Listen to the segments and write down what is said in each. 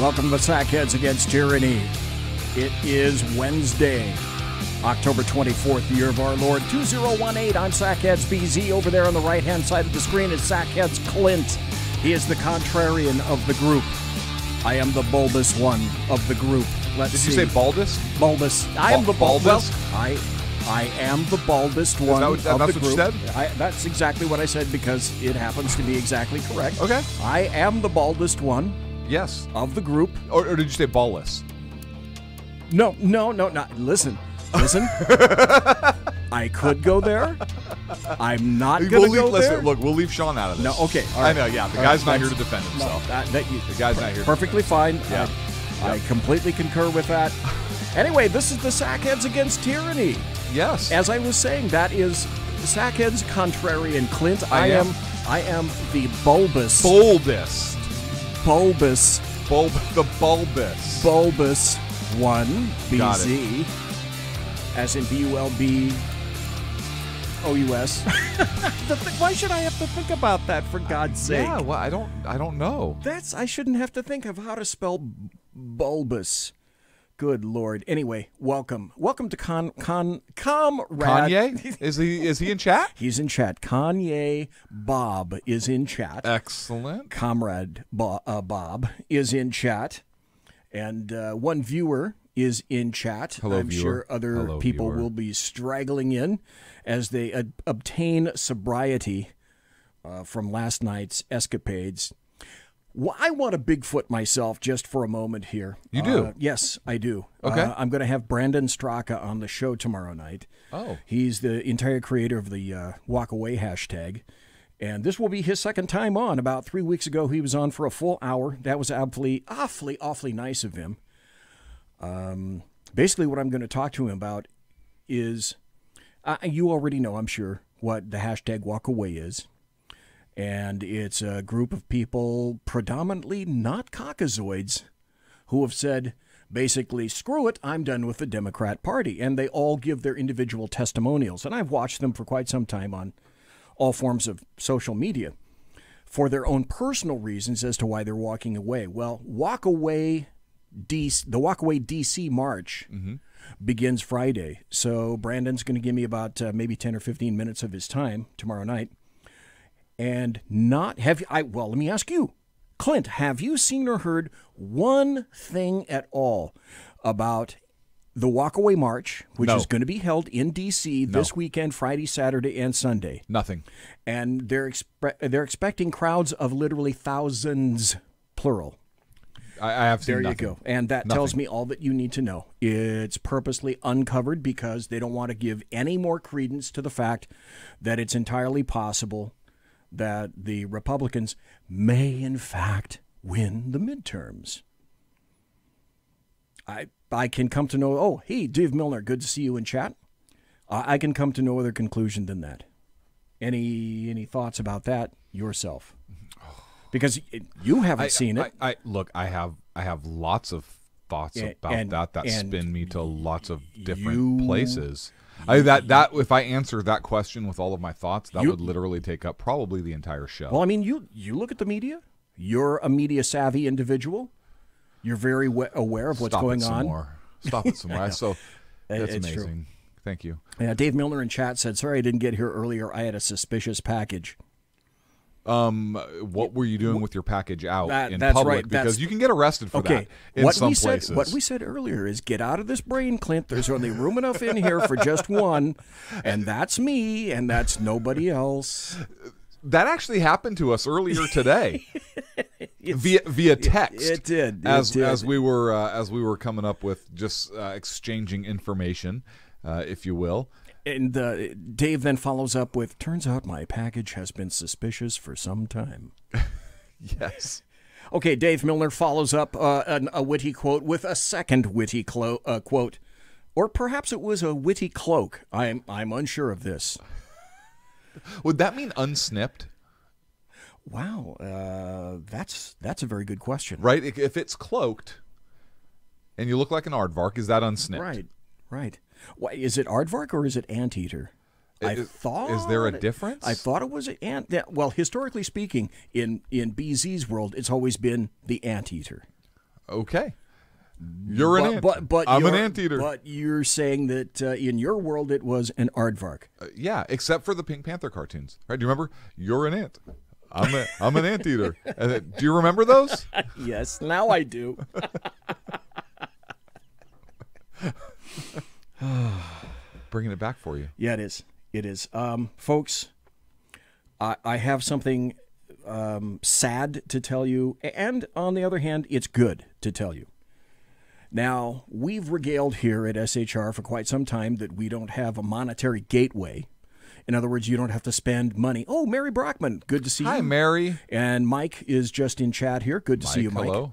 Welcome to the Sackheads Against Tyranny. It is Wednesday, October 24th, the year of our Lord, 2018. I'm Sackheads BZ. Over there on the right-hand side of the screen is Sackheads Clint. He is the contrarian of the group. I am the bulbous one of the group. Did you say baldest? Bulbous. I am the baldest. I am the baldest one of the group. That's what you said? That's exactly what I said because it happens to be exactly correct. Okay. I am the baldest one. Yes. Of the group. Or did you say ballless? No, not. Listen. I could go there. I'm not going to go there. Look, we'll leave Sean out of this. No, okay. All right. I know, yeah. The guy's not here to defend himself. No, the guy's not here. Perfectly fine. Yeah. I completely concur with that. Anyway, this is the Sackheads Against Tyranny. Yes. As I was saying, that is Sackheads Contrarian Clint. I am the bulbous. Boldest. Bulbous. The bulbous. Bulbous one. Got BZ. As in BULBOUS. Why should I have to think about that, for God's sake? Yeah, well, I don't know. I shouldn't have to think of how to spell bulbous. Good Lord. Anyway, welcome to Comrade. Kanye? Is he in chat? He's in chat. Kanye Bob is in chat. Excellent. Comrade Bob is in chat. And one viewer is in chat. Hello, I'm viewer. sure other people will be straggling in as they obtain sobriety from last night's escapades. Well, I want to Bigfoot myself just for a moment here. You do? Yes, I do. Okay. I'm going to have Brandon Straka on the show tomorrow night. Oh. He's the entire creator of the Walk Away hashtag. And this will be his second time on. About 3 weeks ago, he was on for a full hour. That was awfully nice of him. Basically, what I'm going to talk to him about is, you already know, I'm sure, what the hashtag Walk Away is. And it's a group of people, predominantly not Caucasoids, who have said, basically, screw it, I'm done with the Democrat Party. And they all give their individual testimonials. And I've watched them for quite some time on all forms of social media for their own personal reasons as to why they're walking away. Well, the Walk Away DC March begins Friday. So Brandon's going to give me about maybe 10 or 15 minutes of his time tomorrow night. And let me ask you, Clint, have you seen or heard one thing at all about the Walkaway March, which is going to be held in D.C. this weekend, Friday, Saturday, and Sunday? Nothing. And they're expecting crowds of literally thousands, plural. I have seen nothing. You go. And that tells me all that you need to know. It's purposely uncovered because they don't want to give any more credence to the fact that it's entirely possible that the Republicans may, in fact, win the midterms. I can come to know, hey, Dave Milner, good to see you in chat. I can come to no other conclusion than that. Any thoughts about that yourself? Because you haven't seen it. I have lots of thoughts about that spin me to lots of different places. If I answer that question with all of my thoughts, that would literally take up probably the entire show. Well, I mean, you look at the media. You're a media savvy individual. You're very aware of what's going on. Stop it some more. That's it's amazing. True. Thank you. Yeah, Dave Milner in chat said, "Sorry, I didn't get here earlier. I had a suspicious package." What were you doing with your package out in that's public? right. Because you can get arrested for that in some places. What we said earlier is get out of this brain, Clint. There's only room enough in here for just one, and that's me, and that's nobody else. That actually happened to us earlier today, via text. It did. As we were coming up with just exchanging information, if you will. And Dave then follows up with, turns out my package has been suspicious for some time. Yes. Okay, Dave Milner follows up a witty quote with a second witty quote. Or perhaps it was a witty cloak. I'm unsure of this. Would that mean unsnipped? Wow, that's a very good question. Right? If it's cloaked and you look like an aardvark, is that unsnipped? Right. Why, is it aardvark or is it anteater? Is there a difference? I thought it was an ant. Well, historically speaking, in BZ's world, it's always been the anteater. Okay. You're an ant. I'm an anteater. But you're saying that in your world it was an aardvark. Yeah, except for the Pink Panther cartoons. Right? Do you remember? You're an ant. I'm an anteater. Do you remember those? Yes, now I do. Bringing it back for you. Yeah, it is. It is. Folks, I have something sad to tell you, and on the other hand, it's good to tell you. Now, we've regaled here at SHR for quite some time that we don't have a monetary gateway. In other words, you don't have to spend money. Oh, Mary Brockman, good to see you. Hi, Mary. And Mike is just in chat here. Good to see you, Mike. Hello.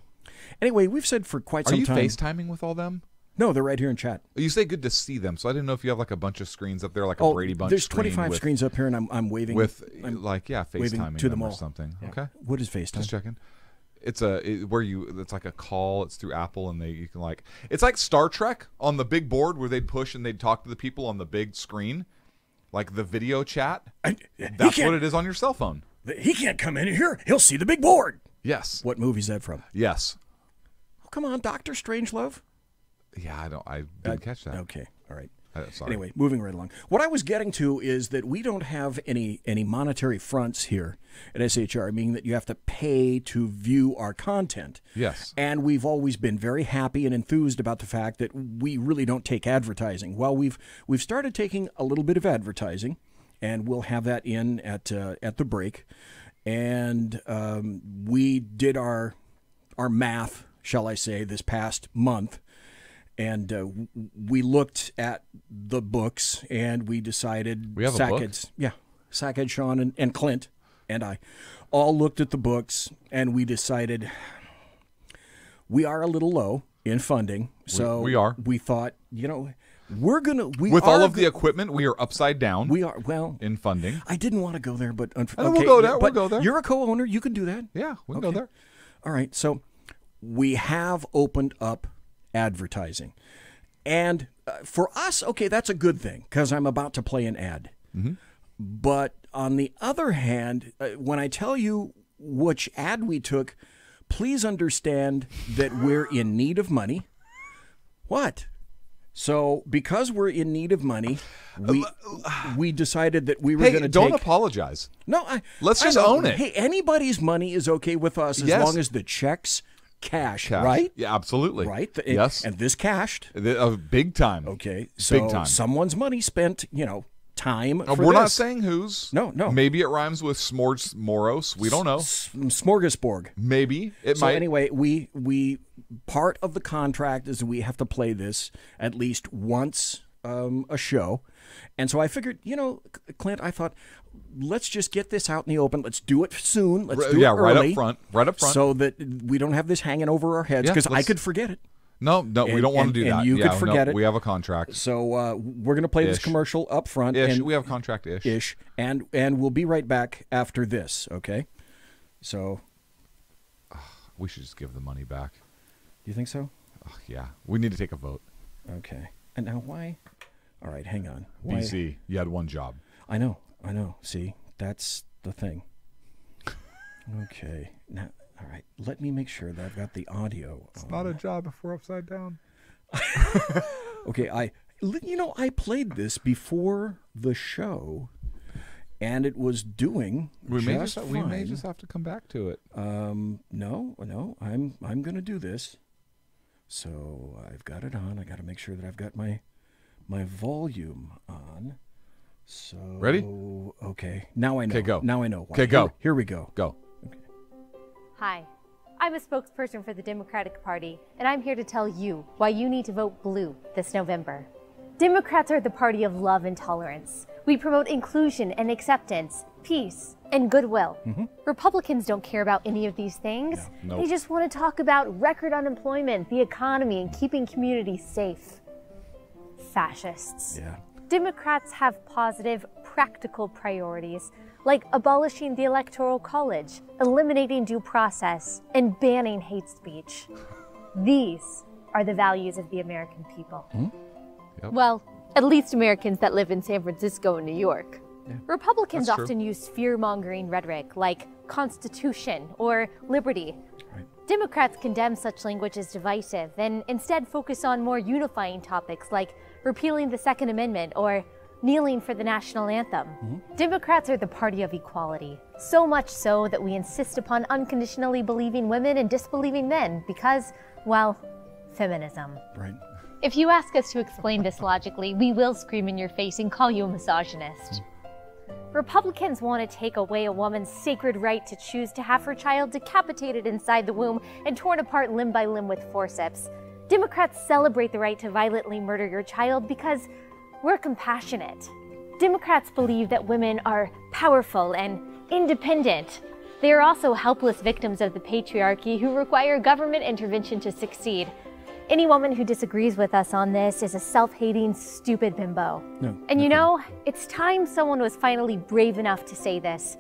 Anyway, we've said for quite some time. Are you FaceTiming with all them? No, they're right here in chat. You say good to see them, so I didn't know if you have like a bunch of screens up there, like a Brady Bunch. There's 25 screens up here, and I'm waving. FaceTiming to them all or something. Yeah. Okay. What is FaceTime? Just checking. It's it's like a call. It's through Apple, and you can it's like Star Trek on the big board where they'd push and they'd talk to the people on the big screen, like the video chat. That's what it is on your cell phone. He can't come in here. He'll see the big board. Yes. What movie's that from? Yes. Oh, come on, Dr. Strangelove. Yeah, I didn't catch that. Okay, all right. Sorry. Anyway, moving right along. What I was getting to is that we don't have any monetary fronts here at SHR, meaning that you have to pay to view our content. Yes. And we've always been very happy and enthused about the fact that we really don't take advertising. Well, we've started taking a little bit of advertising, and we'll have that in at the break. And we did our math, shall I say, this past month. And we looked at the books, and we decided... We have a book? Yeah. Sackhead, Sean, and Clint, and I all looked at the books, and we decided we are a little low in funding. So we are. We thought, we're going to... With all of the equipment, we are upside down. We are, well... In funding. I didn't want to go there, but... Okay, we'll go there. We'll go there. You're a co-owner. You can do that. Yeah, we can go there. All right, so we have opened up advertising. And for us, okay, that's a good thing because I'm about to play an ad. Mm-hmm. But on the other hand, when I tell you which ad we took, please understand that we're in need of money. What? So because we're in need of money, we decided that we were going to don't apologize. No, let's just own it. Hey, anybody's money is okay with us as long as the checks cash, right? Yeah, absolutely. Right? Yes. And this cashed. Big time. Okay. So big time. Someone's money spent, time for We're this. not saying whose. No. Maybe it rhymes with s'mores moros. We don't know. Smorgasbord. Maybe. It might. So anyway, we part of the contract is we have to play this at least once a show. And so I figured, Clint, I thought, let's just get this out in the open. Let's do it soon. Let's do it early. Right up front. So that we don't have this hanging over our heads because I could forget it. No, we don't want to do that. And you could forget it. We have a contract. So we're going to play this commercial up front. And we have a contract-ish. And we'll be right back after this, okay? So. We should just give the money back. Do you think so? Yeah. We need to take a vote. Okay. And now why? All right, hang on. Why? BC, you had one job. I know. See, that's the thing. Okay. Now, all right. Let me make sure that I've got the audio. It's not a job if we're upside down. Okay. I played this before the show, and it was doing just fine. We may just have to come back to it. No. I'm going to do this. So I've got it on. I got to make sure that I've got my volume on. So ready? Okay. Now I know. Okay, go. Now I know. Okay, go. Here we go. Go. Okay. Hi. I'm a spokesperson for the Democratic Party, and I'm here to tell you why you need to vote blue this November. Democrats are the party of love and tolerance. We promote inclusion and acceptance, peace, and goodwill. Mm-hmm. Republicans don't care about any of these things. No. They just want to talk about record unemployment, the economy, and keeping communities safe. Fascists. Yeah. Democrats have positive, practical priorities, like abolishing the Electoral College, eliminating due process, and banning hate speech. These are the values of the American people. Hmm? Yep. Well, at least Americans that live in San Francisco and New York. Yeah. Republicans That's often use fear-mongering rhetoric like Constitution or liberty. Right. Democrats condemn such language as divisive and instead focus on more unifying topics like repealing the Second Amendment or kneeling for the national anthem. Democrats are the party of equality, so much so that we insist upon unconditionally believing women and disbelieving men because, well, feminism. Right. If you ask us to explain this logically, we will scream in your face and call you a misogynist. Republicans want to take away a woman's sacred right to choose to have her child decapitated inside the womb and torn apart limb by limb with forceps. Democrats celebrate the right to violently murder your child because we're compassionate. Democrats believe that women are powerful and independent. They are also helpless victims of the patriarchy who require government intervention to succeed. Any woman who disagrees with us on this is a self-hating, stupid bimbo. No, and you know, it's time someone was finally brave enough to say this.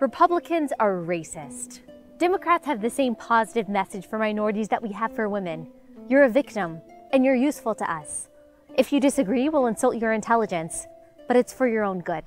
Republicans are racist. Democrats have the same positive message for minorities that we have for women. You're a victim, and you're useful to us. If you disagree, we'll insult your intelligence, but it's for your own good.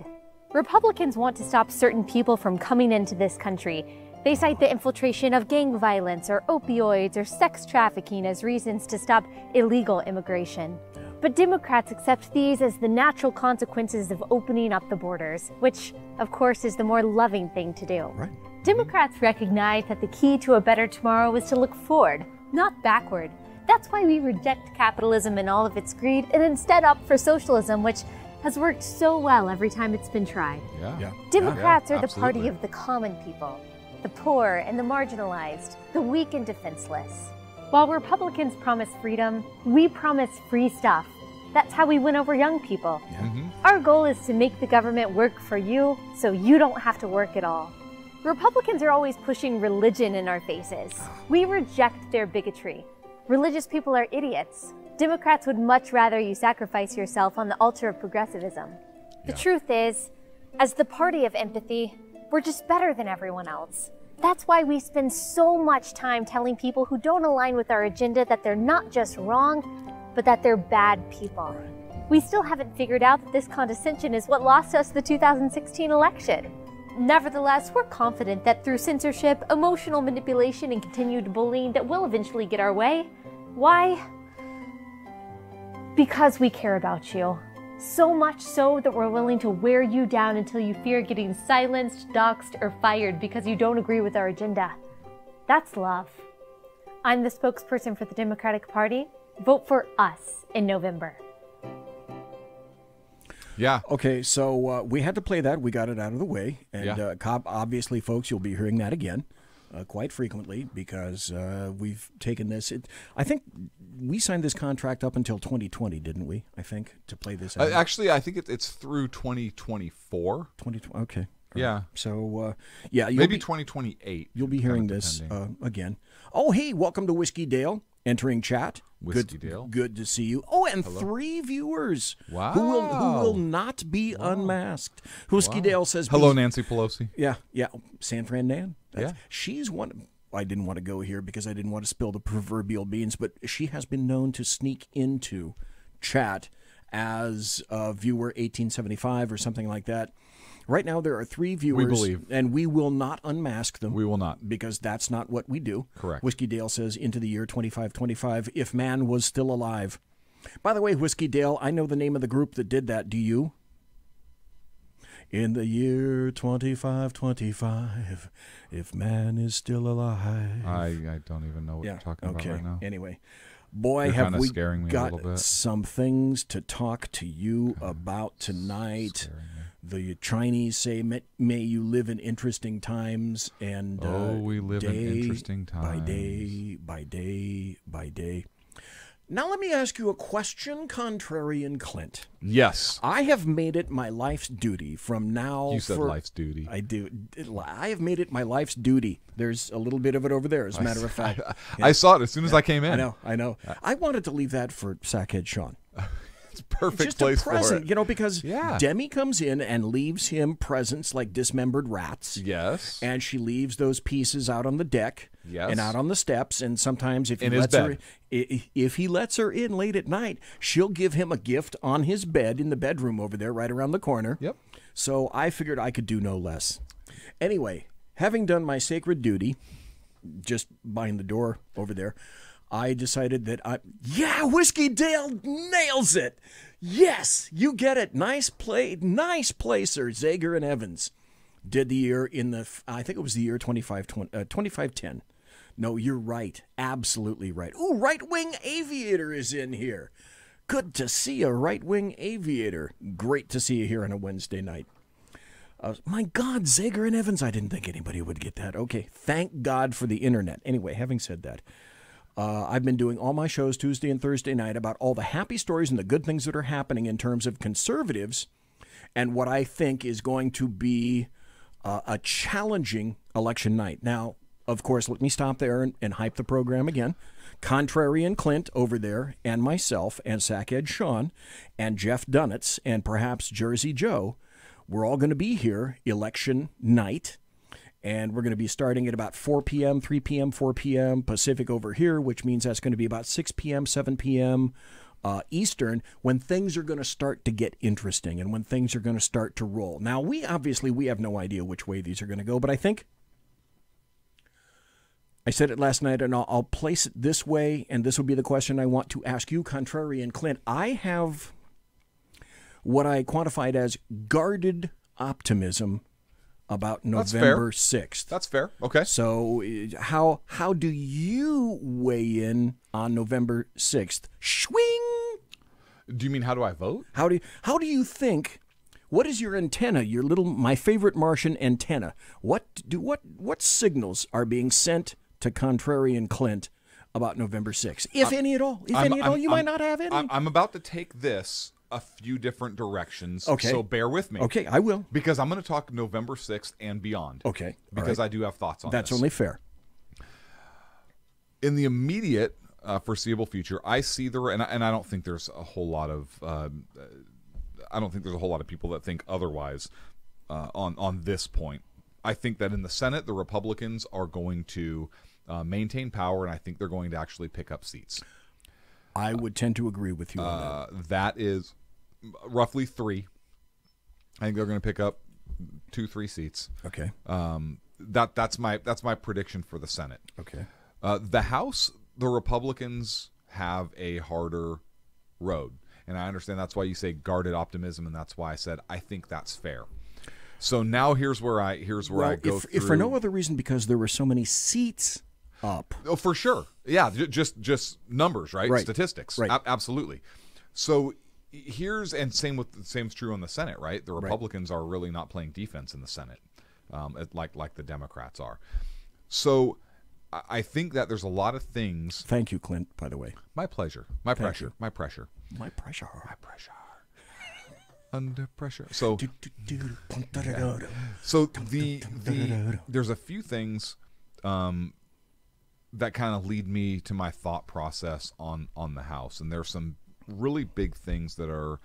Republicans want to stop certain people from coming into this country. They cite the infiltration of gang violence or opioids or sex trafficking as reasons to stop illegal immigration. But Democrats accept these as the natural consequences of opening up the borders, which, of course, is the more loving thing to do. Right. Democrats recognize that the key to a better tomorrow is to look forward, not backward. That's why we reject capitalism and all of its greed and instead opt for socialism, which has worked so well every time it's been tried. Democrats are the party of the common people, the poor and the marginalized, the weak and defenseless. While Republicans promise freedom, we promise free stuff. That's how we win over young people. Our goal is to make the government work for you so you don't have to work at all. Republicans are always pushing religion in our faces. We reject their bigotry. Religious people are idiots. Democrats would much rather you sacrifice yourself on the altar of progressivism. The truth is, as the party of empathy, we're just better than everyone else. That's why we spend so much time telling people who don't align with our agenda that they're not just wrong, but that they're bad people. We still haven't figured out that this condescension is what lost us the 2016 election. Nevertheless, we're confident that through censorship, emotional manipulation, and continued bullying that we'll eventually get our way. Why? Because we care about you. So much so that we're willing to wear you down until you fear getting silenced, doxxed, or fired because you don't agree with our agenda. That's love. I'm the spokesperson for the Democratic Party. Vote for us in November. Yeah. Okay, so we had to play that. We got it out of the way. And obviously, folks, you'll be hearing that again quite frequently because we've taken this. I think we signed this contract up until 2020, didn't we? I think, to play this out. Actually, I think it's through 2024. 2020, okay. Yeah. Right. So, maybe 2028. You'll be hearing this again. Oh, hey, welcome to Whiskey Dale. Entering chat. Whiskey Dale. Good to see you. Oh, and 3 viewers. Wow. Who will not be unmasked. Whiskey Dale says... Hello, Nancy Pelosi. Yeah. San Fran Nan. She's one... I didn't want to go here because I didn't want to spill the proverbial beans, but she has been known to sneak into chat as viewer 1875 or something like that. Right now, there are 3 viewers. We believe. And we will not unmask them. We will not. Because that's not what we do. Correct. Whiskey Dale says, into the year 2525, if man was still alive. By the way, Whiskey Dale, I know the name of the group that did that. Do you? In the year 2525, if man is still alive. I don't even know what you're talking about right now. Anyway. Boy, have we got some things to talk to you about tonight. The Chinese say, may you live in interesting times. And we live in interesting times. By day. Now let me ask you a question, Contrarian Clint. Yes. I have made it my life's duty from now... You said life's duty. I do. I have made it my life's duty. There's a little bit of it over there, as a matter of fact. I saw it as soon as I came in. I know. I wanted to leave that for Sackhead Sean. It's a perfect just place a present, for it. Because Demi comes in and leaves him presents like dismembered rats. Yes. And she leaves those pieces out on the deck. Yes. And out on the steps. And sometimes if he lets her in late at night, she'll give him a gift on his bed in the bedroom over there, right around the corner. Yep. So I figured I could do no less. Anyway, having done my sacred duty, just behind the door over there, I decided that Whiskey Dale nails it. Yes, you get it. Nice play, sir. Zager and Evans did the year I think it was the year 2510. No, you're right. Absolutely right. Ooh, Right Wing Aviator is in here. Good to see a Right Wing Aviator. Great to see you here on a Wednesday night. My God, Zager and Evans. I didn't think anybody would get that. Okay, thank God for the internet. Anyway, having said that, I've been doing all my shows Tuesday and Thursday night about all the happy stories and the good things that are happening in terms of conservatives and what I think is going to be a challenging election night. Now, of course, let me stop there and hype the program again. Contrarian Clint over there, and myself, and Sackhead Sean, and Jeff Dunitz, and perhaps Jersey Joe, we're all going to be here election night, and we're going to be starting at about 4 p.m., 3 p.m., 4 p.m. Pacific over here, which means that's going to be about 6 p.m., 7 p.m. Eastern, when things are going to start to get interesting and when things are going to start to roll. Now, we have no idea which way these are going to go, but I think I said it last night, and I'll place it this way, and this will be the question I want to ask you, Contrarian Clint. I have what I quantified as guarded optimism about November 6th. That's fair. Okay. So how do you weigh in on November 6th? Swing! Do you mean how do I vote? How do you think? What is your antenna? Your little My Favorite Martian antenna. What signals are being sent to Contrarian Clint about November 6th? If any at all. You might not have any. I'm about to take this a few different directions. Okay. So bear with me. Okay, I will. Because I'm going to talk November 6th and beyond. Okay. Because I do have thoughts on this. That's only fair. In the immediate foreseeable future, I see and I don't think there's a whole lot of people that think otherwise on this point. I think that in the Senate, the Republicans are going to maintain power, and I think they're going to actually pick up seats. I would tend to agree with you on that. That is roughly 3. I think they're going to pick up 2-3 seats. Okay. That's my prediction for the Senate. Okay. The House, the Republicans have a harder road, and I understand that's why you say guarded optimism, and that's why I said I think that's fair. So now here's where I go through. If for no other reason, because there were so many seats up. Oh, for sure. Yeah, just numbers, right? Statistics. Right. Absolutely. So same's true on the Senate, right? The Republicans are really not playing defense in the Senate, like the Democrats are. So I think that there's a lot of things. Thank you, Clint, by the way. My pleasure. My pressure. Under pressure. So there's a few things that kind of lead me to my thought process on the House, and there's some really big things that are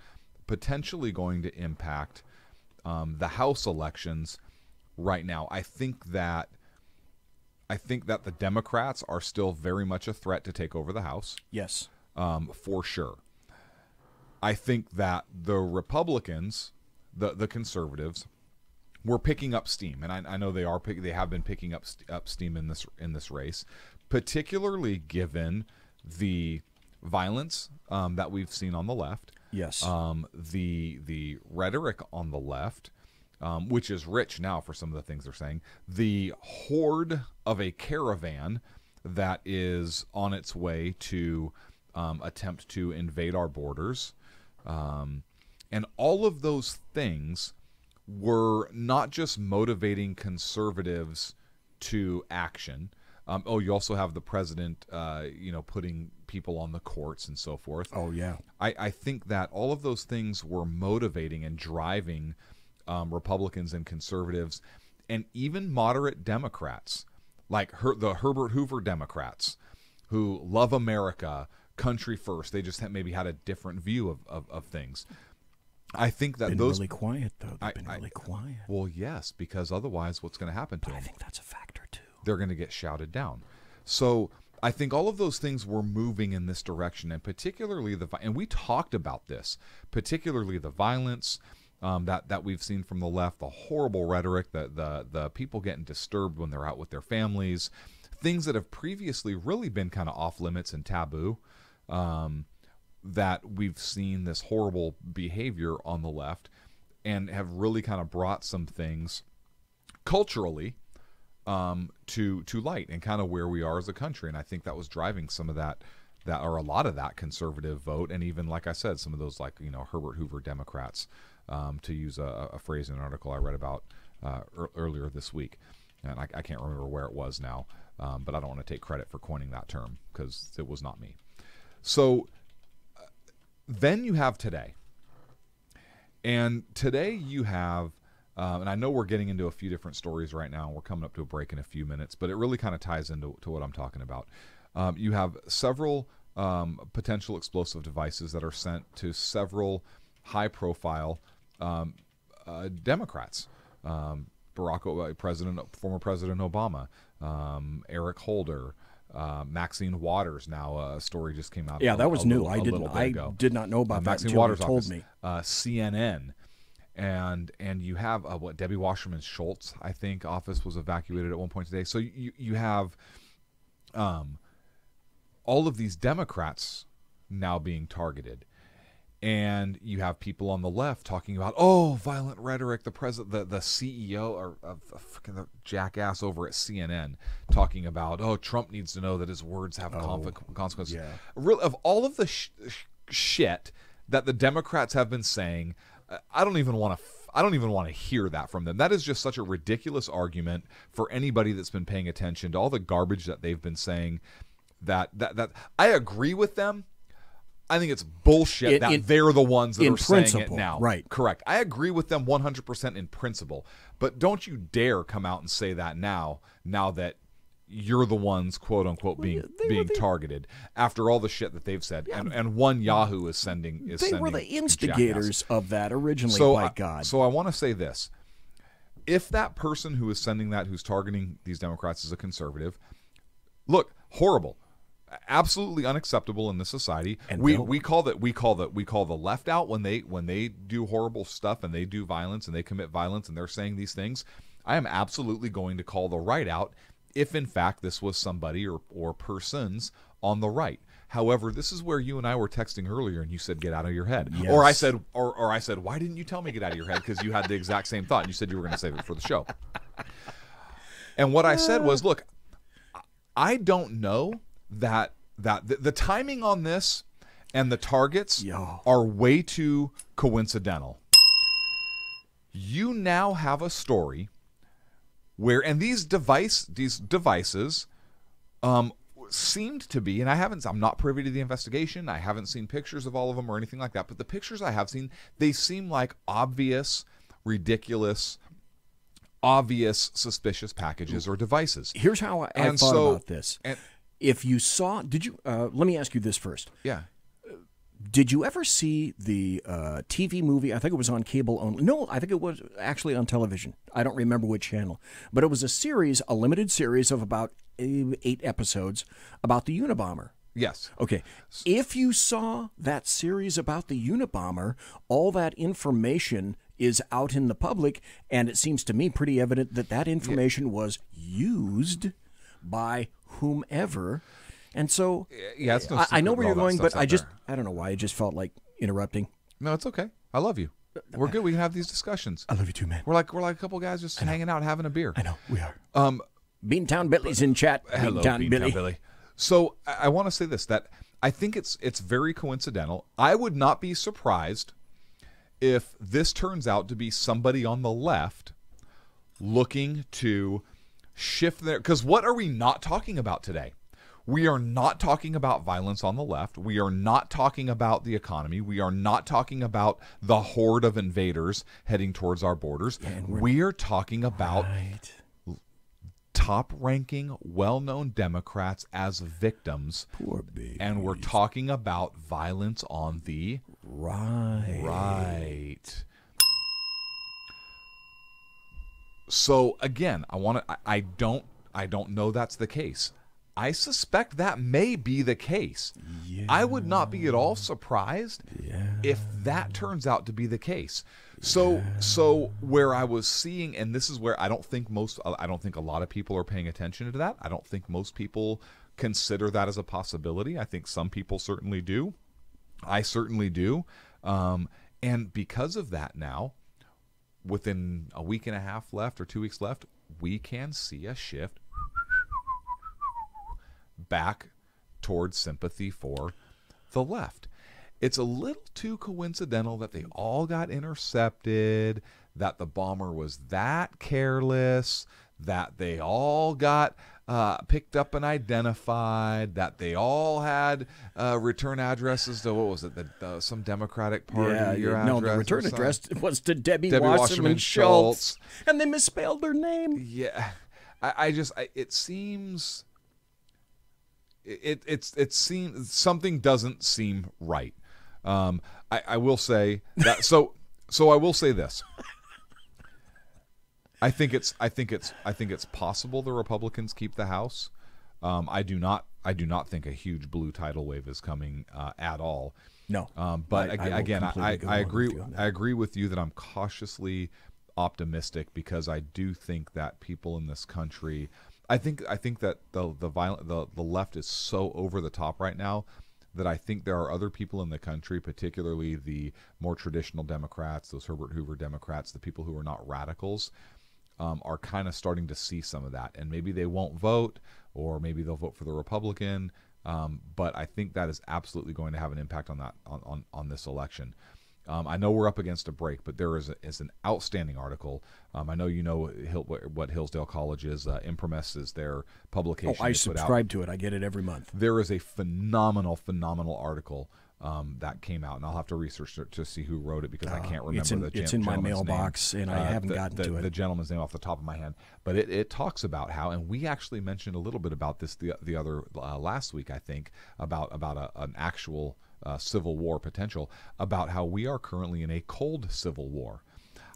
potentially going to impact the House elections right now. I think that the Democrats are still very much a threat to take over the House. Yes. For sure. I think that the Republicans, the conservatives, were picking up steam, and I know they have been picking up steam in this race, particularly given the violence that we've seen on the left. Yes. The rhetoric on the left, which is rich now for some of the things they're saying. The horde of a caravan that is on its way to attempt to invade our borders. And all of those things were not just motivating conservatives to action. You also have the president, putting people on the courts and so forth. Oh, yeah. I think that all of those things were motivating and driving Republicans and conservatives and even moderate Democrats, like the Herbert Hoover Democrats, who love America, country first. They just maybe had a different view of things. I think that those really quiet though. They've been really quiet. Well, yes, because otherwise, what's going to happen to them? I think that's a factor too. They're going to get shouted down. So I think all of those things were moving in this direction, and particularly and we talked about this, particularly the violence that we've seen from the left, the horrible rhetoric, the people getting disturbed when they're out with their families, things that have previously really been kind of off limits and taboo, that we've seen this horrible behavior on the left, and have really kind of brought some things culturally to light, and kind of where we are as a country. And I think that was driving some of that or a lot of that conservative vote, and even, like I said, some of those, like, Herbert Hoover Democrats, to use a phrase in an article I read about earlier this week. And I can't remember where it was now, but I don't want to take credit for coining that term, because it was not me. So then you have today. And today you have, and I know we're getting into a few different stories right now, and we're coming up to a break in a few minutes, but it really kind of ties into what I'm talking about. You have several potential explosive devices that are sent to several high-profile Democrats. Former President Obama, Eric Holder, Maxine Waters. Now a story just came out. Yeah, that was new. I did not know about that. Maxine Waters told me. CNN, and you have Debbie Wasserman Schultz, I think, office was evacuated at one point today. So you have all of these Democrats now being targeted. And you have people on the left talking about, violent rhetoric. The president, the CEO of the jackass over at CNN, talking about, Trump needs to know that his words have consequences. Yeah. Of all of the shit that the Democrats have been saying, I don't even want to hear that from them. That is just such a ridiculous argument for anybody that's been paying attention to all the garbage that they've been saying. That I agree with them. I think it's bullshit that they're the ones that are saying it now. Right. Correct. I agree with them 100% in principle. But don't you dare come out and say that now that you're the ones, quote unquote, being targeted after all the shit that they've said. Yeah. And one Yahoo is sending. They were the instigators of that originally, by God. So I want to say this. If that person who is sending that, who's targeting these Democrats, is a conservative, look, horrible. Absolutely unacceptable in this society. And we call the left out when they do horrible stuff and they do violence and they commit violence and they're saying these things. I am absolutely going to call the right out if in fact this was somebody or persons on the right. However, this is where you and I were texting earlier, and you said, "Get out of your head." Yes. Or I said, "Why didn't you tell me get out of your head?" Because you had the exact same thought. And you said you were going to save it for the show. And what I said was, look, I don't know that the timing on this and the targets are way too coincidental. You now have a story where, and these devices seemed to be, and I'm not privy to the investigation. I haven't seen pictures of all of them or anything like that, but the pictures I have seen, they seem like obvious, ridiculous, suspicious packages or devices. Here's how I thought about this. If you saw, did you, let me ask you this first. Yeah. Did you ever see the TV movie? I think it was on cable only. No, I think it was actually on television. I don't remember which channel. But it was a limited series of about 8 episodes about the Unabomber. Yes. Okay. If you saw that series about the Unabomber, all that information is out in the public, and it seems to me pretty evident that information was used by whomever. And so I know where you're going, but I don't know why. I just felt like interrupting. No, it's okay. I love you. We're good. We can have these discussions. I love you too, man. We're like a couple guys just hanging out, having a beer. I know, we are. Beantown Billy's in chat. Hello, Beantown Billy. So I want to say this, that I think it's very coincidental. I would not be surprised if this turns out to be somebody on the left looking to shift their, because what are we not talking about today? We are not talking about violence on the left. We are not talking about the economy. We are not talking about the horde of invaders heading towards our borders. We are talking about top-ranking, well-known Democrats as victims. Poor babies. And we're talking about violence on the right. So again, I don't know that's the case. I suspect that may be the case. Yeah. I would not be at all surprised if that turns out to be the case. So where I was seeing, and this is where I don't think a lot of people are paying attention to that. I don't think most people consider that as a possibility. I think some people certainly do. I certainly do. And because of that now, within a week and a half left or 2 weeks left, we can see a shift back towards sympathy for the left. It's a little too coincidental that they all got intercepted, that the bomber was that careless, that they all got picked up and identified, that they all had return addresses to, what was it, some Democratic Party address? No, the return address was to Debbie Wasserman Schultz, and they misspelled their name. Yeah, it seems... It seems something doesn't seem right. I will say that. So I will say this. I think it's possible the Republicans keep the House. I do not think a huge blue tidal wave is coming at all. No. But I agree with you that I'm cautiously optimistic, because I do think that people in this country. I think that the left is so over the top right now that I think there are other people in the country, particularly the more traditional Democrats, those Herbert Hoover Democrats, the people who are not radicals, are kind of starting to see some of that. And maybe they won't vote, or maybe they'll vote for the Republican. But I think that is absolutely going to have an impact on that on this election. I know we're up against a break, but there is an outstanding article. I know you know what Hillsdale College is. Imprimis is their publication. Oh, I subscribe to it. I get it every month. There is a phenomenal article that came out, and I'll have to research it to see who wrote it, because I can't remember it's in my mailbox, and I haven't gotten to it. The gentleman's name off the top of my head. But it talks about how, and we actually mentioned a little bit about this the other last week, I think, about an actual civil war potential, about how we are currently in a cold civil war.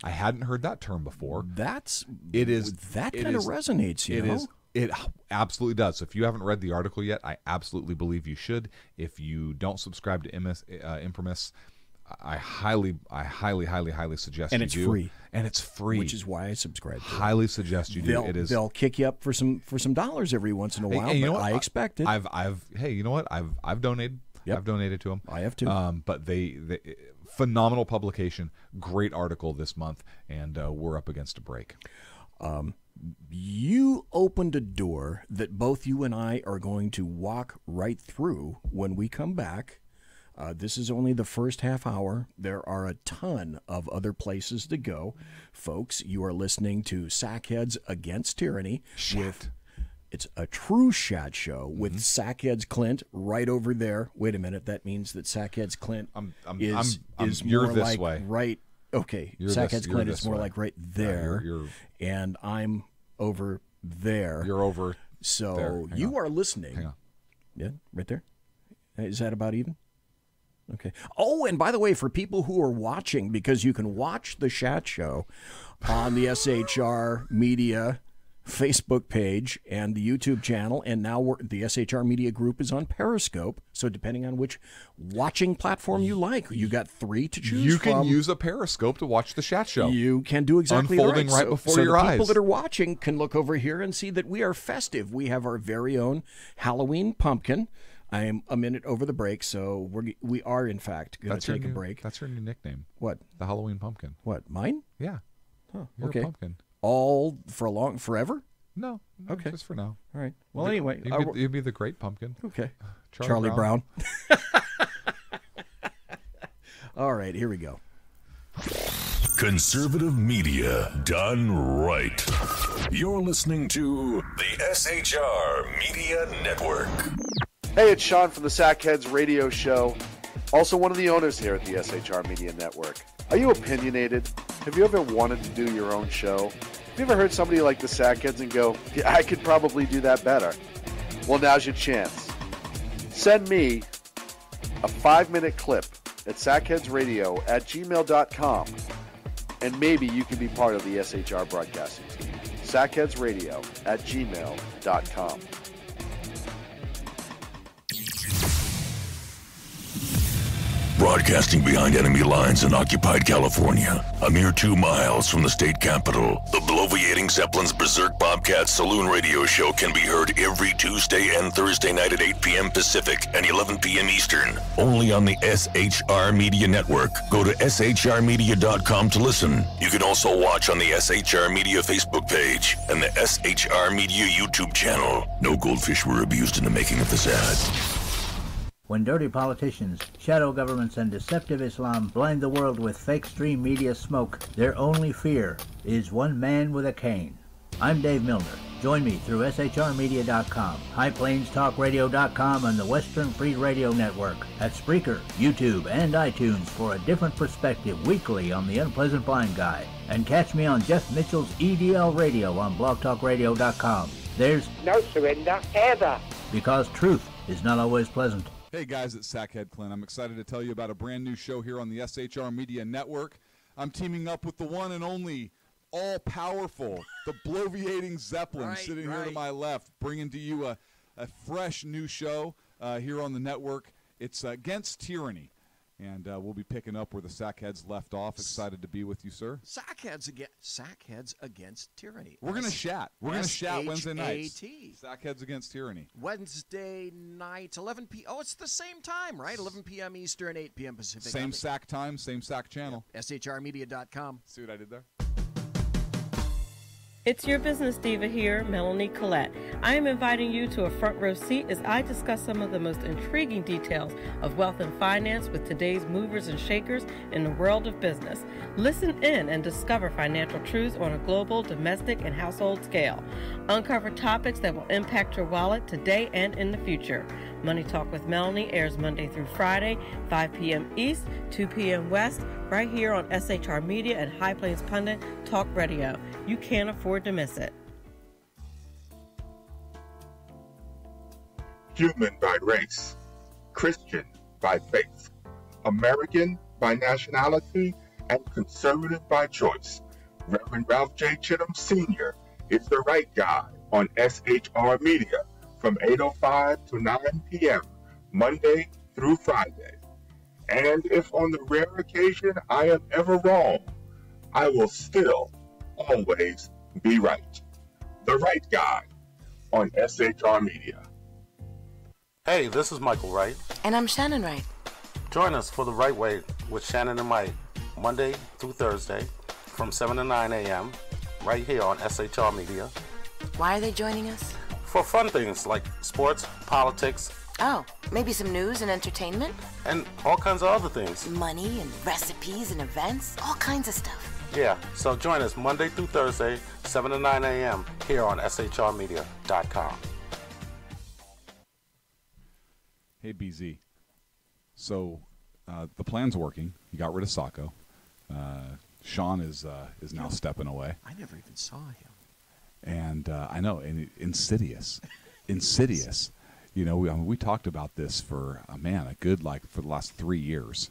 I hadn't heard that term before. That kind of resonates, you know? It absolutely does. So if you haven't read the article yet, I absolutely believe you should. If you don't subscribe to Imprimis, I highly suggest you do. And it's free. And it's free, which is why I subscribe to it. Highly suggest you do. They'll kick you up for some dollars every once in a while. You know what? I expect it. Hey, you know what? I've donated. Yep. I've donated to them. I have too. But they phenomenal publication, great article this month, and we're up against a break. You opened a door that both you and I are going to walk right through when we come back. This is only the first half hour. There are a ton of other places to go. Folks, you are listening to Sackheads Against Tyranny. It's a true Shad show with Sackheads Clint right over there. Wait a minute. That means that Sackheads Clint is more like way. Right. Okay. Sackheads Clint is more like right there. And I'm over there. You're over So there. You are listening. Hang on. Yeah, right there. Is that about even? Okay. Oh, and by the way, for people who are watching, because you can watch the Shat Show on the SHR Media Facebook page and the YouTube channel, and now the SHR Media Group is on Periscope. So depending on which watching platform you like, you got 3 to choose You from. can use a Periscope to watch the Shat Show. You can do exactly unfolding right before your eyes. So people that are watching can look over here and see that we are festive. We have our very own Halloween pumpkin. I am a minute over the break, so we are in fact going to take a break. That's your new nickname. What? The Halloween pumpkin. What? Mine? Yeah. Huh, You're okay. a pumpkin. All for forever? No. Okay. Just for now. All right. Well, anyway. You'd be the great pumpkin. Okay. Charlie Brown. All right. Here we go. Conservative media done right. You're listening to the SHR Media Network. Hey, it's Sean from the Sackheads Radio Show, also one of the owners here at the SHR Media Network. Are you opinionated? Have you ever wanted to do your own show? Have you ever heard somebody like the Sackheads and go, yeah, I could probably do that better? Well, now's your chance. Send me a 5-minute clip at sackheadsradio@gmail.com, and maybe you can be part of the SHR broadcasting team. sackheadsradio@gmail.com. Broadcasting behind enemy lines in occupied California, a mere 2 miles from the state capitol, the bloviating Zeppelin's Berserk Bobcat Saloon radio show can be heard every Tuesday and Thursday night at 8 p.m. Pacific and 11 p.m. Eastern, only on the SHR Media Network. Go to shrmedia.com to listen. You can also watch on the SHR Media Facebook page and the SHR Media YouTube channel. No goldfish were abused in the making of this ad. When dirty politicians, shadow governments, and deceptive Islam blind the world with fake stream media smoke, their only fear is one man with a cane. I'm Dave Milner. Join me through shrmedia.com, highplanestalkradio.com, and the Western Free Radio Network at Spreaker, YouTube, and iTunes for a different perspective weekly on the Unpleasant Blind Guy. And catch me on Jeff Mitchell's EDL Radio on blogtalkradio.com. There's no surrender ever, because truth is not always pleasant. Hey guys, it's Sackhead Clint. I'm excited to tell you about a brand new show here on the SHR Media Network. I'm teaming up with the one and only all-powerful, the bloviating Zeppelin, sitting here to my left, bringing to you a fresh new show here on the network. It's Against Tyranny, and we'll be picking up where the Sackheads left off. Excited to be with you, sir. Sackheads Against Tyranny. We're going to chat. We're going to chat Wednesday nights. Sackheads Against Tyranny. Wednesday night, 11 p.m. Oh, it's the same time, right? 11 p.m. Eastern, 8 p.m. Pacific. Same SAC time, same SAC channel. Yep. SHRmedia.com. See what I did there? It's your business diva here, Melanie Collette. I am inviting you to a front row seat as I discuss some of the most intriguing details of wealth and finance with today's movers and shakers in the world of business. Listen in and discover financial truths on a global, domestic, and household scale. Uncover topics that will impact your wallet today and in the future. Money Talk with Melanie airs Monday through Friday, 5 p.m. East, 2 p.m. West, right here on SHR Media and High Plains Pundit Talk Radio. You can't afford to miss it. Human by race, Christian by faith, American by nationality, and conservative by choice. Reverend Ralph J. Chittum Sr. is the right guy on SHR Media from 8:05 to 9 p.m. Monday through Friday. And if on the rare occasion I am ever wrong, I will still always be right. The right guy on SHR Media. Hey, this is Michael Wright. And I'm Shannon Wright. Join us for The Right Way with Shannon and Mike, Monday through Thursday from 7 to 9 a.m. right here on SHR Media. Why are they joining us? For fun things like sports, politics. Oh, maybe some news and entertainment? And all kinds of other things. Money and recipes and events, all kinds of stuff. Yeah, so join us Monday through Thursday, 7 to 9 a.m. here on shrmedia.com. Hey, BZ. So the plan's working. You got rid of Sacco. Sean is now stepping away. I never even saw him. And I know, and insidious. You know, we talked about this for for the last 3 years,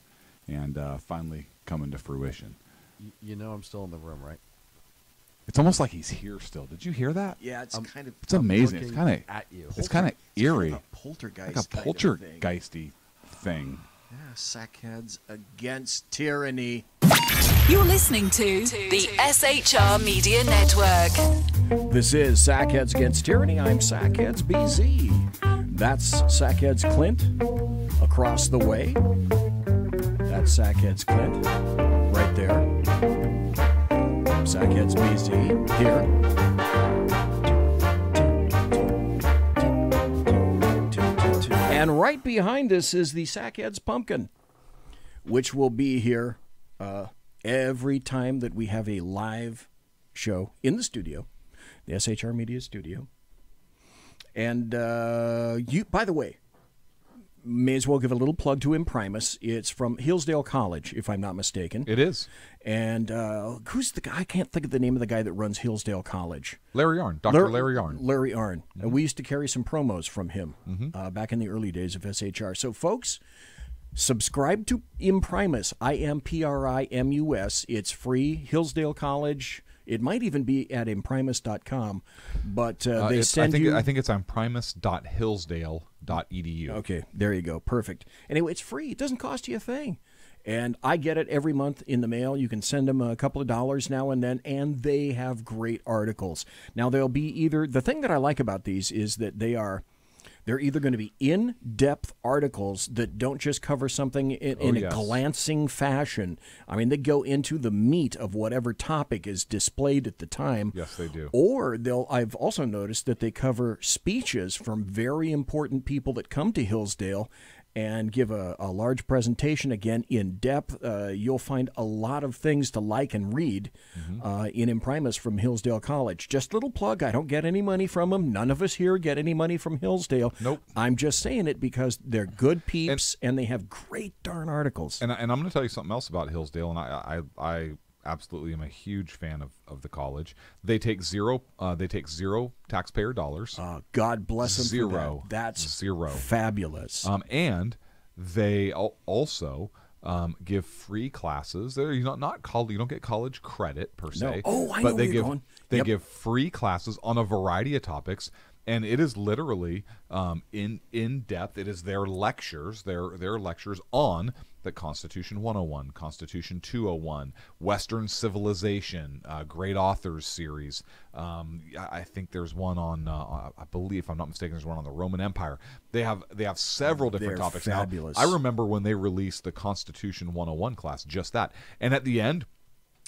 and finally coming to fruition. You know, I'm still in the room, right? It's almost like he's here still. Did you hear that? Yeah, it's kind of. It's amazing. It's kind of at you. It's kind of eerie. Kind of poltergeist. Like a poltergeisty thing. Yeah, Sackheads Against Tyranny. You're listening to the SHR Media Network. This is Sackheads Against Tyranny. I'm Sackheads BZ. That's Sackheads Clint across the way. That's Sackheads Clint right there. Sackheads BZ here. And right behind us is the Sackheads Pumpkin, which will be here every time that we have a live show in the studio, the SHR Media studio. And you, by the way, may as well give a little plug to Imprimis. It's from Hillsdale College, if I'm not mistaken. It is. And who's the guy? I can't think of the name of the guy that runs Hillsdale College. Larry Arn, Dr. Larry Arn. Larry Arn. Mm-hmm. We used to carry some promos from him back in the early days of SHR. So, folks, subscribe to Imprimis, Imprimus. It's free. Hillsdale College. It might even be at imprimus.com, but they send you... I think it's on primus.hillsdale.edu. Okay, there you go. Perfect. Anyway, it's free. It doesn't cost you a thing. And I get it every month in the mail. You can send them a couple of dollars now and then, and they have great articles. Now, they'll be either... The thing that I like about these is that they're either going to be in-depth articles that don't just cover something in a glancing fashion. I mean, they go into the meat of whatever topic is displayed at the time. Yes, they do. Or I've also noticed that they cover speeches from very important people that come to Hillsdale and give a large presentation, again, in depth. You'll find a lot of things to like and read in Imprimus from Hillsdale College. Just a little plug, I don't get any money from them. None of us here get any money from Hillsdale. Nope. I'm just saying it because they're good peeps and they have great darn articles. And I'm going to tell you something else about Hillsdale, and I absolutely am a huge fan of the college. They take zero taxpayer dollars. God bless them. Zero. For that. That's zero. Fabulous. And they also give free classes. They're not college. You don't get college credit per se. No. Oh, I but know they where you're going. They give free classes on a variety of topics. And it is literally in depth. It is their lectures, their lectures on the Constitution 101, Constitution 201, Western Civilization, Great Authors series. I think there's one on, I believe, if I'm not mistaken, there's one on the Roman Empire. They have several different topics. Fabulous. Now, I remember when they released the Constitution 101 class, just that. And at the end,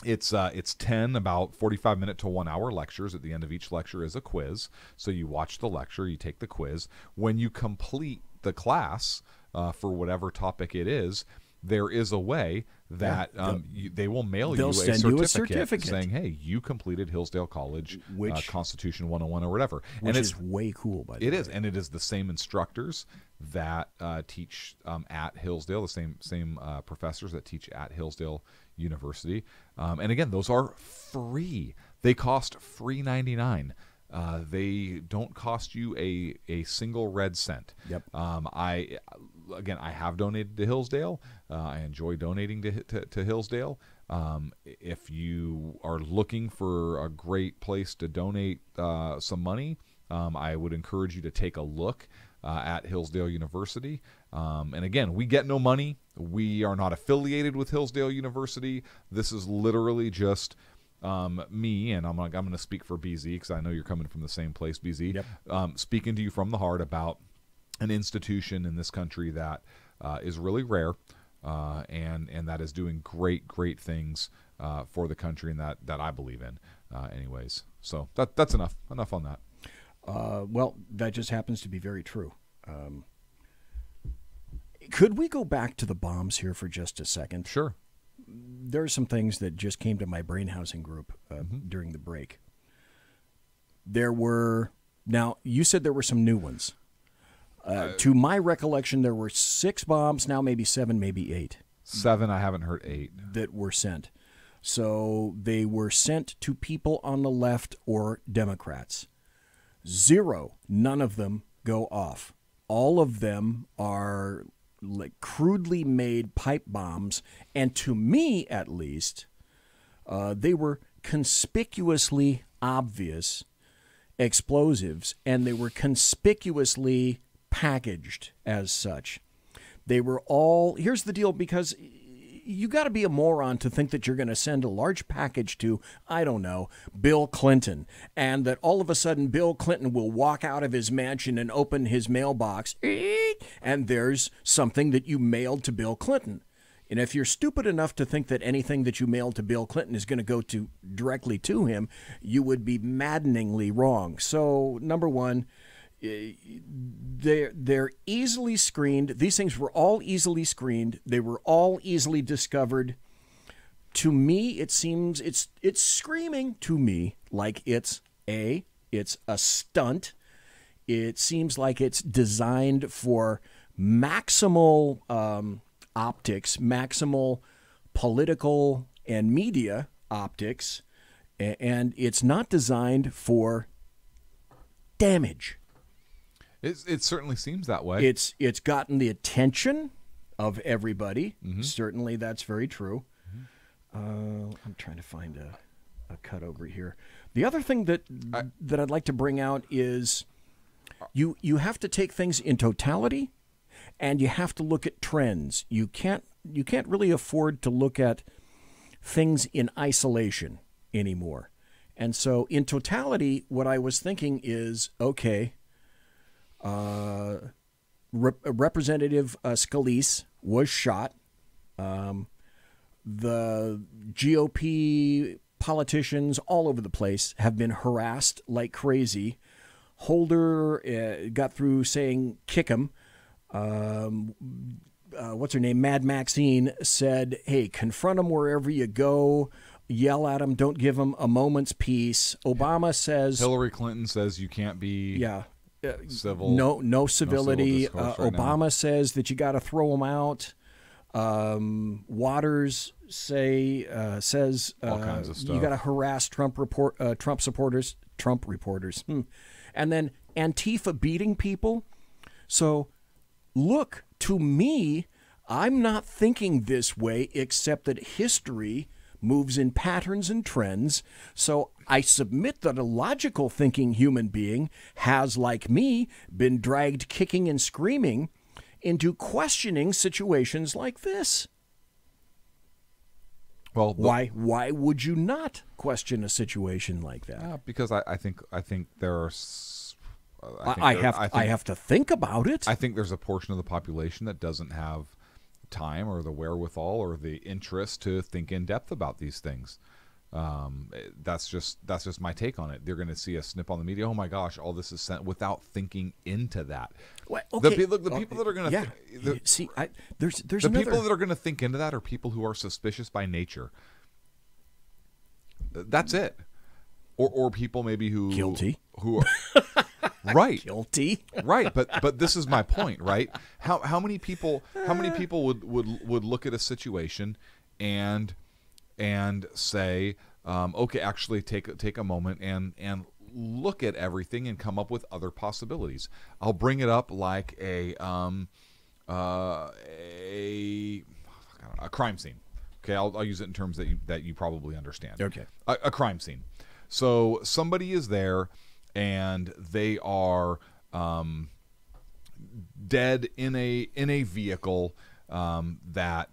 it's 10 about 45-minute to 1 hour lectures. At the end of each lecture is a quiz. So you watch the lecture, you take the quiz. When you complete the class for whatever topic it is, there is a way that they will mail you a certificate saying, hey, you completed Hillsdale College Constitution 101 or whatever. Which is way cool, by the way. It is, and it is the same instructors that teach at Hillsdale, the same professors that teach at Hillsdale University. And again, those are free. They cost $3.99. They don't cost you a single red cent. Yep. I have donated to Hillsdale. I enjoy donating to Hillsdale. If you are looking for a great place to donate some money, I would encourage you to take a look at Hillsdale University. And again, we get no money. We are not affiliated with Hillsdale University. This is literally just me, and I'm going to speak for BZ because I know you're coming from the same place, BZ. Yep. Speaking to you from the heart about an institution in this country that is really rare and that is doing great things for the country and that I believe in anyways. So that's enough on that. Well, that just happens to be very true. Could we go back to the bombs here for just a second? Sure. There are some things that just came to my brain housing group during the break. Now, you said there were some new ones. To my recollection, there were 6 bombs, now maybe 7, maybe 8. 7, I haven't heard 8. That were sent. So they were sent to people on the left or Democrats. 0, none of them go off. All of them are like crudely made pipe bombs, and to me at least, they were conspicuously obvious explosives, and they were conspicuously packaged as such. They were all, here's the deal, because you got to be a moron to think that you're going to send a large package to, I don't know, Bill Clinton, and that all of a sudden Bill Clinton will walk out of his mansion and open his mailbox, and there's something that you mailed to Bill Clinton. And if you're stupid enough to think that anything that you mailed to Bill Clinton is going to go directly to him, you would be maddeningly wrong. So, number one, they're easily screened. These things were all easily screened. They were all easily discovered. To me, it seems it's screaming to me like it's a stunt. It seems like it's designed for maximal optics, maximal political and media optics, and it's not designed for damage. It certainly seems that way. It's gotten the attention of everybody. Mm-hmm. Certainly, that's very true. I'm trying to find a cut over here. The other thing that I'd like to bring out is you have to take things in totality, and you have to look at trends. You can't really afford to look at things in isolation anymore. And so in totality, what I was thinking is, okay, Representative Scalise was shot. The GOP politicians all over the place have been harassed like crazy. Holder got through saying, kick him. What's her name? Mad Maxine said, hey, confront him wherever you go. Yell at him. Don't give him a moment's peace. Obama says... Hillary Clinton says you can't be civil. No civility. Right Obama now. says that you got to throw him out. Waters says all kinds of stuff. You got to harass Trump supporters. And then Antifa beating people. So, look, to me, I'm not thinking this way, except that history moves in patterns and trends. So I submit that a logical thinking human being has, like me, been dragged kicking and screaming into questioning situations like this. Well, why would you not question a situation like that? Because I think there are. I have to think about it. I think there's a portion of the population that doesn't have time or the wherewithal or the interest to think in depth about these things. That's just my take on it. They're going to see a snip on the media. Oh my gosh, all this is sent without thinking into that. Well, okay. The people that are going to there's the people that are going to think into that are people who are suspicious by nature. That's it. Or people maybe who guilty who are right guilty right but this is my point, right? How many people would look at a situation and say okay, actually take a moment and look at everything and come up with other possibilities. I'll bring it up like a crime scene. Okay, I'll use it in terms that you probably understand. Okay, a crime scene. So somebody is there, and they are dead in a vehicle that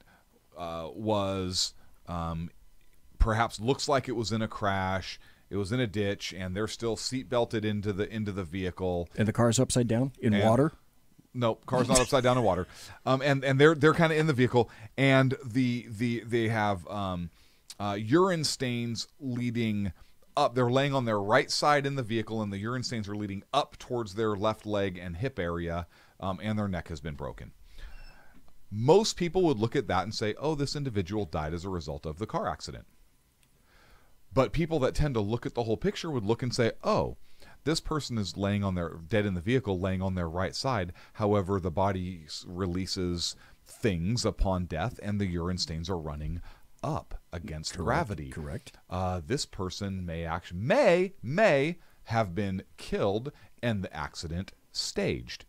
was perhaps looks like it was in a crash. It was in a ditch, and they're still seat belted into the vehicle. And the car's upside down in water. No, car's not upside down in water. And they're kind of in the vehicle, and they have urine stains leading up. They're laying on their right side in the vehicle, and the urine stains are leading up towards their left leg and hip area, and their neck has been broken. Most people would look at that and say, oh, this individual died as a result of the car accident. But people that tend to look at the whole picture would look and say, oh, this person is laying on their dead in the vehicle, laying on their right side. However, the body releases things upon death, and the urine stains are running up against gravity. Correct. This person may have been killed and the accident staged.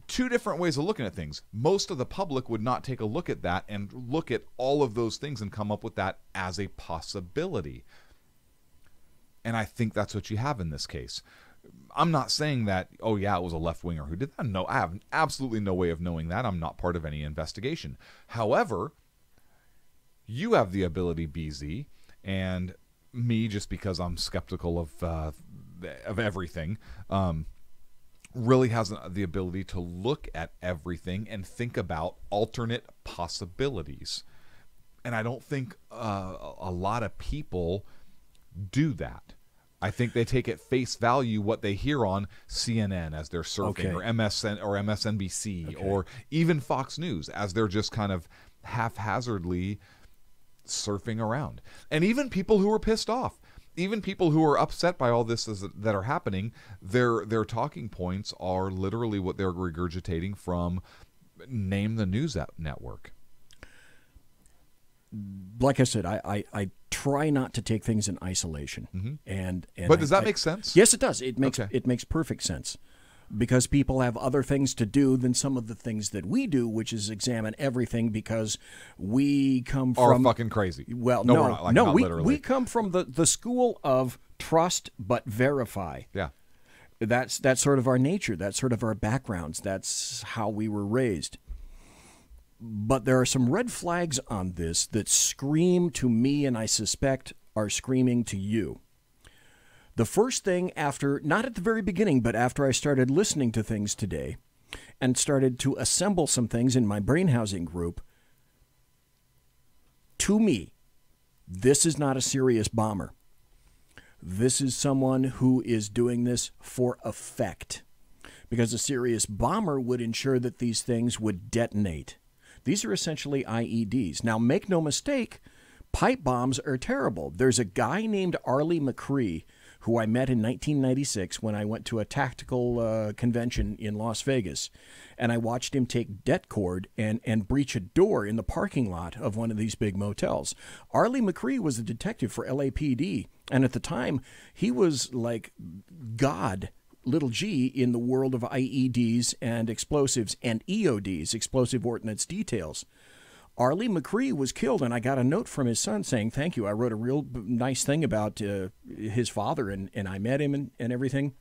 Two different ways of looking at things. Most of the public would not take a look at that and look at all of those things and come up with that as a possibility. And I think that's what you have in this case. I'm not saying that, oh yeah, it was a left-winger who did that. No, I have absolutely no way of knowing that. I'm not part of any investigation. However, you have the ability, BZ, and me, just because I'm skeptical of everything, really has the ability to look at everything and think about alternate possibilities. And I don't think a lot of people do that. I think they take at face value what they hear on CNN as they're surfing, or MSN or MSNBC, or even Fox News as they're just kind of haphazardly surfing around. And even people who are pissed off, even people who are upset by all this that are happening, their talking points are literally what they're regurgitating from name the news network. Like I said, I try not to take things in isolation. Mm-hmm. And but does that make sense? Yes, it does. It makes perfect sense. because people have other things to do than some of the things that we do, which is examine everything because we come from... Are fucking crazy. Well, no, no, we're not, like, no, not we, literally. we come from the school of trust but verify. Yeah. That's sort of our nature. That's sort of our backgrounds. That's how we were raised. But there are some red flags on this that scream to me, and I suspect are screaming to you. The first thing after, not at the very beginning, but after I started listening to things today and started to assemble some things in my brain housing group, to me, this is not a serious bomber. This is someone who is doing this for effect, because a serious bomber would ensure that these things would detonate. These are essentially IEDs. Now, make no mistake, pipe bombs are terrible. There's a guy named Arlie McCree who I met in 1996 when I went to a tactical convention in Las Vegas, and I watched him take det cord and breach a door in the parking lot of one of these big motels. Arlie McCree was a detective for LAPD, and at the time, he was like God, little g, in the world of IEDs and explosives and EODs, explosive ordnance details. Arlie McCree was killed, and I got a note from his son saying, thank you. I wrote a real nice thing about his father, and I met him and everything.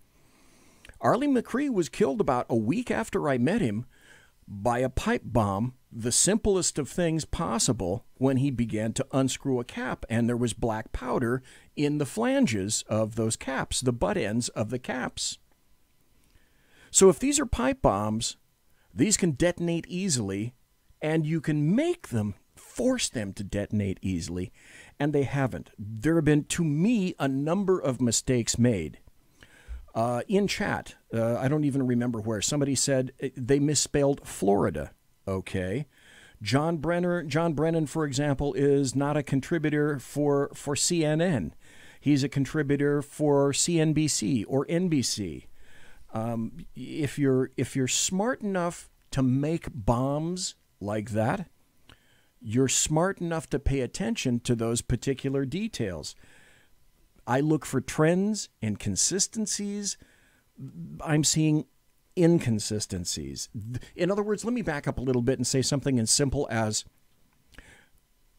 Arlie McCree was killed about a week after I met him by a pipe bomb, the simplest of things possible, when he began to unscrew a cap, and there was black powder in the flanges of those caps, the butt ends of the caps. So if these are pipe bombs, these can detonate easily, and you can make them, force them to detonate easily, and they haven't. There have been, to me, a number of mistakes made. In chat, I don't even remember where, somebody said they misspelled Florida. Okay. John Brennan, for example, is not a contributor for CNN. He's a contributor for CNBC or NBC. If you're smart enough to make bombs like that, you're smart enough to pay attention to those particular details. I look for trends and consistencies. I'm seeing inconsistencies. In other words, let me back up a little bit and say something as simple as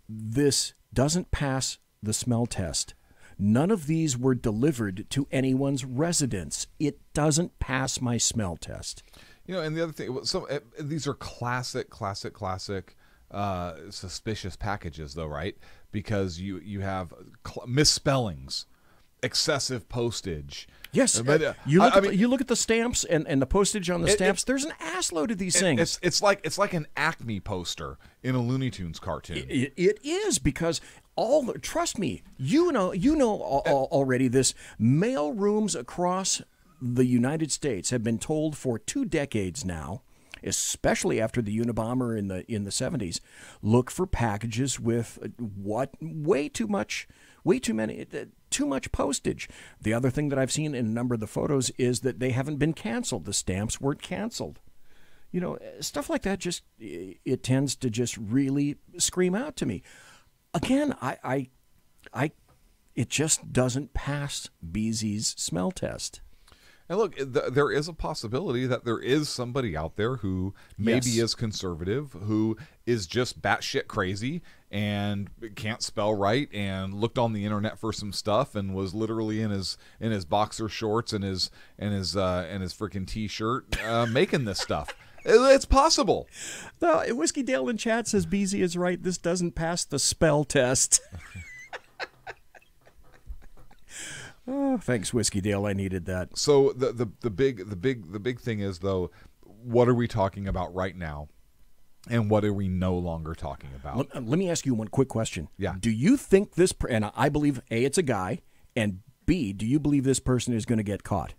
this doesn't pass the smell test. None of these were delivered to anyone's residence. It doesn't pass my smell test. You know, and the other thing, so these are classic suspicious packages, though, right? Because you have misspellings, excessive postage. Yes, but you look at the stamps and the postage on the stamps. There's an assload of these things. It's like an Acme poster in a Looney Tunes cartoon. It is, because trust me, you know already this. Mail rooms across the United States have been told for 2 decades now, especially after the Unabomber in the 70s, look for packages with too much postage. The other thing that I've seen in a number of the photos is that they haven't been canceled. The stamps weren't canceled. You know, stuff like that it tends to just really scream out to me. Again, it just doesn't pass BZ's smell test. And look, there is a possibility that there is somebody out there who maybe is conservative, who is just batshit crazy and can't spell right, and looked on the internet for some stuff and was literally in his boxer shorts and his freaking t-shirt making this stuff. It's possible. No, Whiskey Dale in chat says BZ is right. This doesn't pass the spell test. Oh, thanks, Whiskey Dale. I needed that. So the big thing is, though, what are we talking about right now, and what are we no longer talking about? Let me ask you one quick question. Yeah. Do you think this? And I believe A, it's a guy, and B, do you believe this person is going to get caught?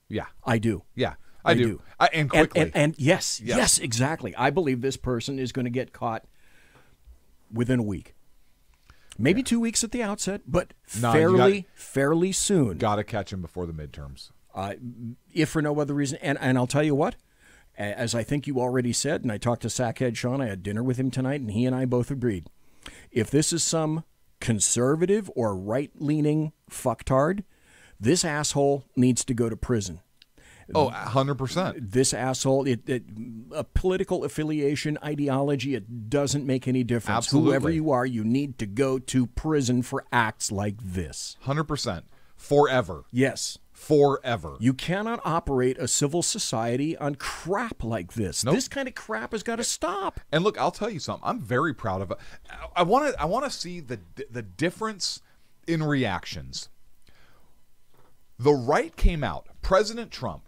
Yeah, I do. Yeah, I do. And quickly. And yes, exactly. I believe this person is going to get caught within a week. Maybe 2 weeks at the outset, but fairly soon. Got to catch him before the midterms. If for no other reason. And I'll tell you what, as I think you already said, and I talked to Sackhead Sean, I had dinner with him tonight, and he and I both agreed. If this is some conservative or right-leaning fucktard, this asshole needs to go to prison. Oh, 100%. This asshole, a political affiliation, ideology, it doesn't make any difference. Absolutely. Whoever you are, you need to go to prison for acts like this. 100%. Forever. Yes. Forever. You cannot operate a civil society on crap like this. Nope. This kind of crap has got to stop. And look, I'll tell you something. I'm very proud of it. I want to see the difference in reactions. The right came out. President Trump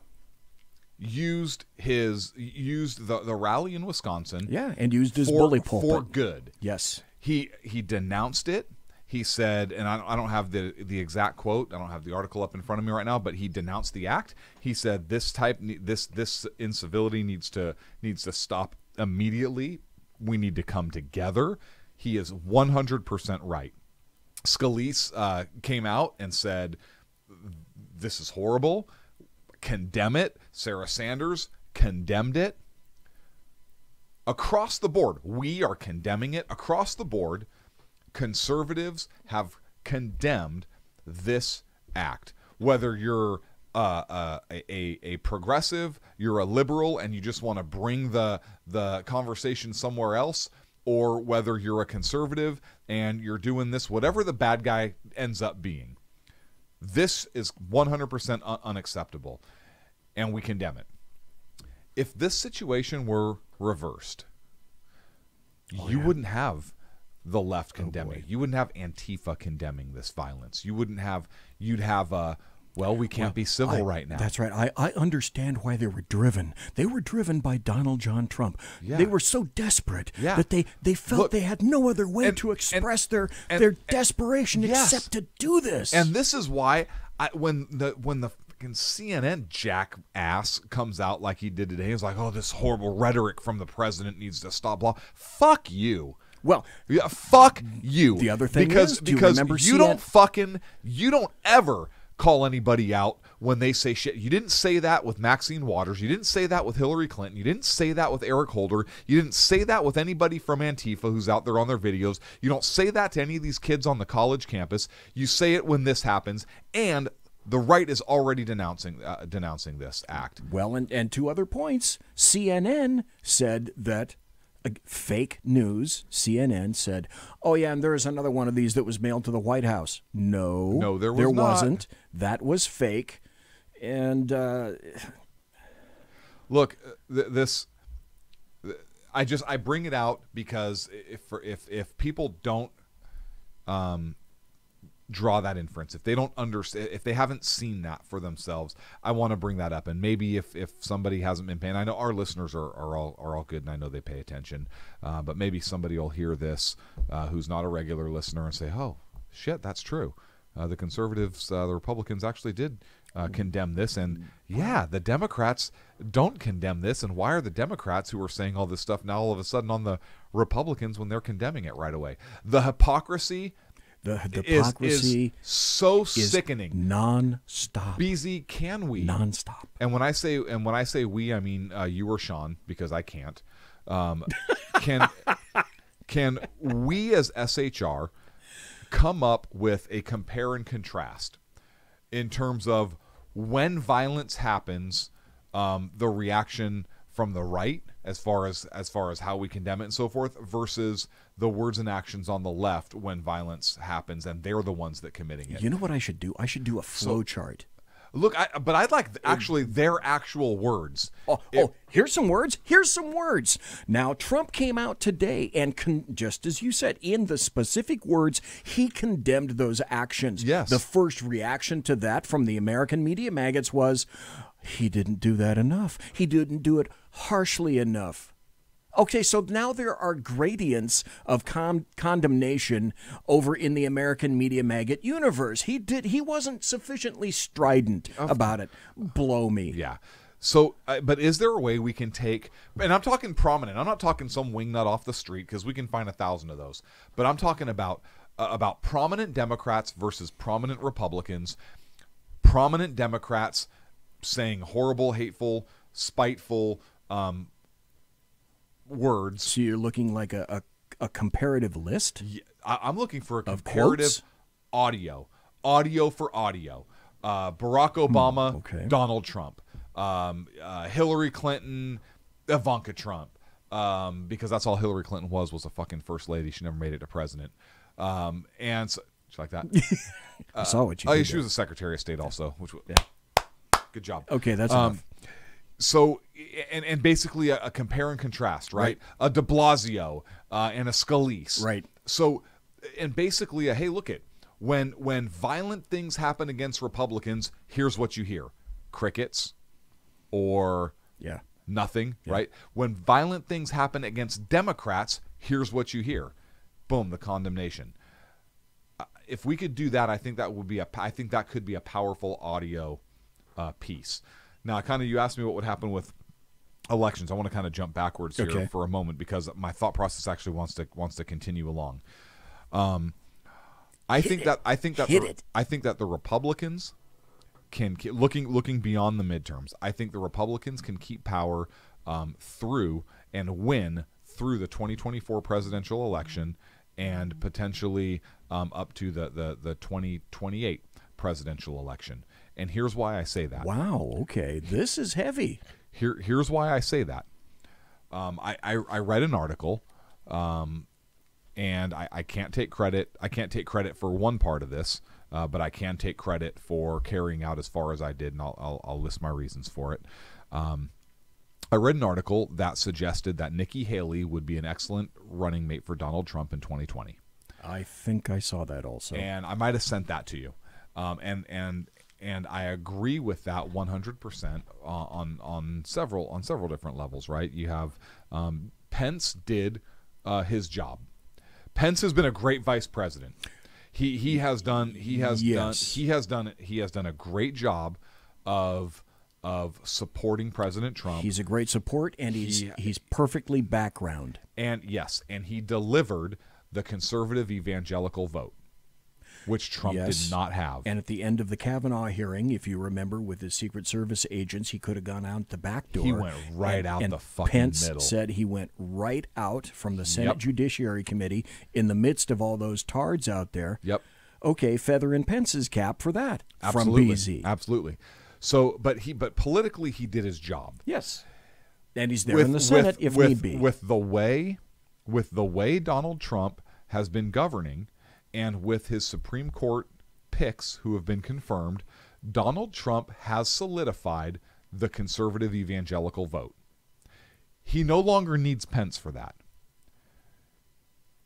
used the rally in Wisconsin. Yeah, and used his bully pulpit for good. Yes. He denounced it. He said, and I don't have the exact quote. I don't have the article up in front of me right now, but he denounced the act. He said this incivility needs to stop immediately. We need to come together. He is 100% right. Scalise came out and said, this is horrible. Condemn it. Sarah Sanders condemned it. Across the board, we are condemning it. Across the board, conservatives have condemned this act. Whether you're a progressive, you're a liberal, and you just want to bring the conversation somewhere else, or whether you're a conservative and you're doing this, whatever the bad guy ends up being, this is 100% unacceptable, and we condemn it. If this situation were reversed, you wouldn't have the left condemning. You wouldn't have Antifa condemning this violence. You'd have we can't be civil right now. That's right. I understand why they were driven. They were driven by Donald John Trump. Yeah. They were so desperate that they felt they had no other way to express their desperation except to do this. And this is why when the fucking CNN jackass comes out like he did today, he's like, oh, this horrible rhetoric from the president needs to stop. Blah. Fuck you. Well, yeah, fuck you. The other thing because do you remember you don't ever call anybody out when they say shit. You didn't say that with Maxine Waters. You didn't say that with Hillary Clinton. You didn't say that with Eric Holder. You didn't say that with anybody from Antifa who's out there on their videos. You don't say that to any of these kids on the college campus. You say it when this happens, and the right is already denouncing this act. Well, and 2 other points. CNN said that fake news. CNN said, oh, yeah, and there's another one of these that was mailed to the White House. No, there wasn't. That was fake. And look, I bring it out because if people don't draw that inference, if they don't understand, if they haven't seen that for themselves, I want to bring that up. And maybe if somebody hasn't been paying, I know our listeners are all good, and I know they pay attention, but maybe somebody will hear this who's not a regular listener and say, oh shit, that's true. The conservatives, the Republicans actually did condemn this, and yeah, the Democrats don't condemn this. And why are the Democrats who are saying all this stuff now all of a sudden on the Republicans when they're condemning it right away? The hypocrisy. The hypocrisy is so sickening. Non-stop. BZ, can we? Non-stop. And when I say we, I mean you or Sean, because I can't. Can we as SHR come up with a compare and contrast in terms of when violence happens, the reaction from the right as far as how we condemn it and so forth, versus the words and actions on the left when violence happens and they're the ones that committing it? You know what I should do? I should do a flow chart. Look, but I'd like actually their actual words. Here's some words. Here's some words. Now, Trump came out today and, just as you said, in the specific words, he condemned those actions. Yes. The first reaction to that from the American media maggots was, he didn't do that enough. He didn't do it harshly enough. Okay, so now there are gradients of condemnation over in the American media maggot universe. He wasn't sufficiently strident about it. Blow me. Yeah. So, but is there a way we can take, and I'm talking prominent, I'm not talking some wingnut off the street, because we can find 1,000 of those, but I'm talking about prominent Democrats versus prominent Republicans, prominent Democrats saying horrible, hateful, spiteful words. So you're looking like a comparative list? Yeah, I'm looking for a comparative audio for audio. Barack Obama, Donald Trump. Hillary Clinton, Ivanka Trump, because that's all Hillary Clinton was a fucking first lady. She never made it to president. And so, like that. I saw what you did. Oh, she was a Secretary of State also, which was, good job. Okay, that's enough. So, and basically a compare and contrast, right? A de Blasio and a Scalise. Right. So, and basically hey, look it. When violent things happen against Republicans, here's what you hear. Crickets or nothing, right? When violent things happen against Democrats, here's what you hear. Boom, the condemnation. If we could do that, I think that could be a powerful audio piece. Now, you asked me what would happen with elections. I want to kind of jump backwards here for a moment because my thought process actually wants to continue along. I think that the Republicans can, looking beyond the midterms, I think the Republicans can keep power through and win through the 2024 presidential election and potentially up to the 2028 presidential election. And here's why I say that. Wow, okay. This is heavy. Here's why I say that. I read an article, and I can't take credit. I can't take credit for one part of this, but I can take credit for carrying out as far as I did, and I'll list my reasons for it. I read an article that suggested that Nikki Haley would be an excellent running mate for Donald Trump in 2020. I think I saw that also, and I might have sent that to you. And I agree with that 100% on several different levels. Right? You have Pence did his job. Pence has been a great vice president. He has done a great job of supporting President Trump. He's a great support, and he's perfectly background. And yes, and he delivered the conservative evangelical vote, which Trump did not have. And at the end of the Kavanaugh hearing, if you remember, with his Secret Service agents, he could have gone out the back door. He went right out the fucking Pence middle. said he went right out from the Senate Judiciary Committee in the midst of all those tards out there. Yep. Okay, feather in Pence's cap for that. Absolutely. From BZ. Absolutely. So, but politically, he did his job. Yes. And he's there in the Senate if need be. With the way Donald Trump has been governing, and with his Supreme Court picks who have been confirmed, Donald Trump has solidified the conservative evangelical vote. He no longer needs Pence for that.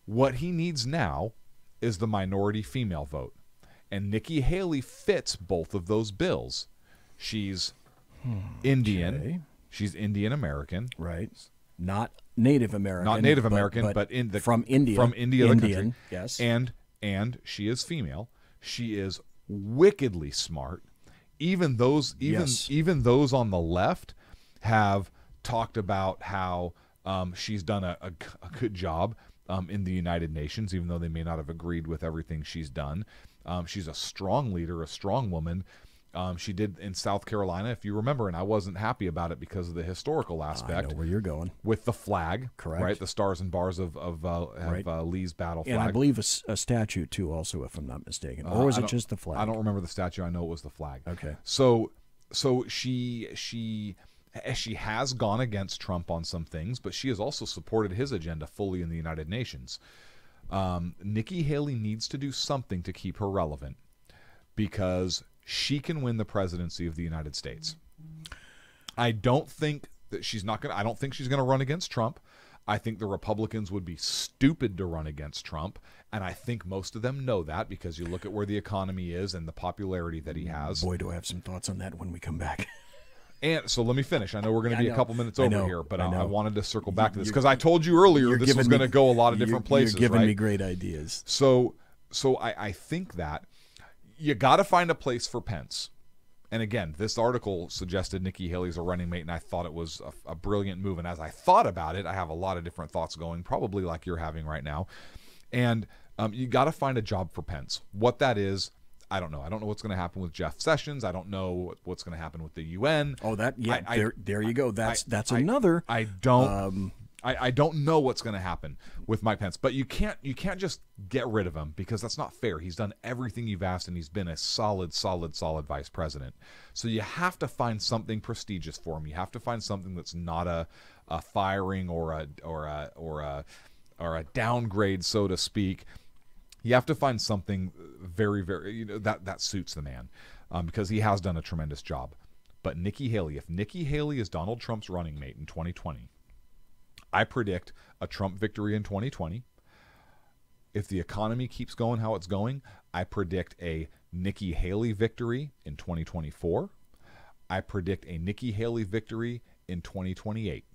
What he needs now is the minority female vote. And Nikki Haley fits both of those bills. She's Indian. Okay. She's Indian American. Right. Not Native American. Not Native American, but from India. From India, the country. Yes. And she is female. She is wickedly smart. Even those on the left have talked about how she's done a good job in the United Nations, even though they may not have agreed with everything she's done. She's a strong leader, a strong woman. She did in South Carolina, if you remember, and I wasn't happy about it because of the historical aspect. I know where you're going. With the flag, correct? Right, the stars and bars of Lee's battle flag, and I believe a statue too, also, if I'm not mistaken, or was it just the flag? I don't remember the statue. I know it was the flag. Okay. So she has gone against Trump on some things, but she has also supported his agenda fully in the United Nations. Nikki Haley needs to do something to keep her relevant, because she can win the presidency of the United States. I don't think that she's not going to. I don't think she's going to run against Trump. I think the Republicans would be stupid to run against Trump, and I think most of them know that, because you look at where the economy is and the popularity that he has. Boy, do I have some thoughts on that when we come back. And so let me finish. I know we're going to be a couple minutes over here, but I wanted to circle back to this because You're- I told you earlier this was going to go a lot of different places. You're giving right? me great ideas. So I think that you got to find a place for Pence. And again, this article suggested Nikki Haley's a running mate, and I thought it was a brilliant move. And as I thought about it, I have a lot of different thoughts going, probably like you're having right now. And you got to find a job for Pence. What that is, I don't know. I don't know what's going to happen with Jeff Sessions. I don't know what's going to happen with the UN. Oh, that there you go. That's another. I don't I don't know what's going to happen with Mike Pence, but you can't just get rid of him, because that's not fair. He's done everything you've asked, and he's been a solid vice president. So you have to find something prestigious for him. You have to find something that's not a firing or a downgrade, so to speak. You have to find something very, very, that suits the man, because he has done a tremendous job. But Nikki Haley, if Nikki Haley is Donald Trump's running mate in 2020, I predict a Trump victory in 2020. If the economy keeps going how it's going, I predict a Nikki Haley victory in 2024. I predict a Nikki Haley victory in 2028.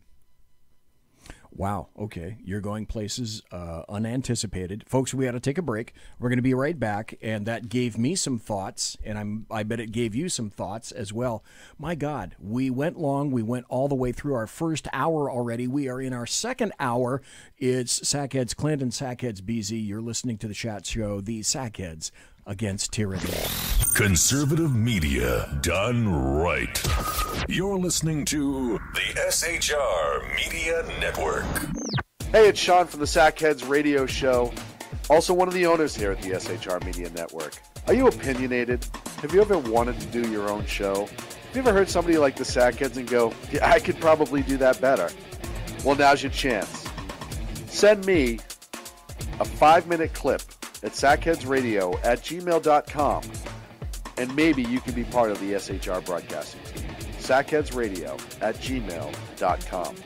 Wow. Okay. You're going places unanticipated. Folks, we got to take a break. We're going to be right back. And that gave me some thoughts, and I bet it gave you some thoughts as well. My God, we went long. We went all the way through our first hour already. We are in our second hour. It's Sackheads Clint and Sackheads BZ. You're listening to the chat show, The Sackheads Against Tyranny. Conservative media done right. You're listening to the SHR Media Network. Hey, it's Sean from the Sackheads Radio Show, also one of the owners here at the SHR Media Network. Are you opinionated? Have you ever wanted to do your own show? Have you ever heard somebody like the Sackheads and go, yeah, I could probably do that better? Well, now's your chance. Send me a 5-minute clip at sackheadsradio@gmail.com, and maybe you can be part of the SHR broadcasting team. sackheadsradio@gmail.com.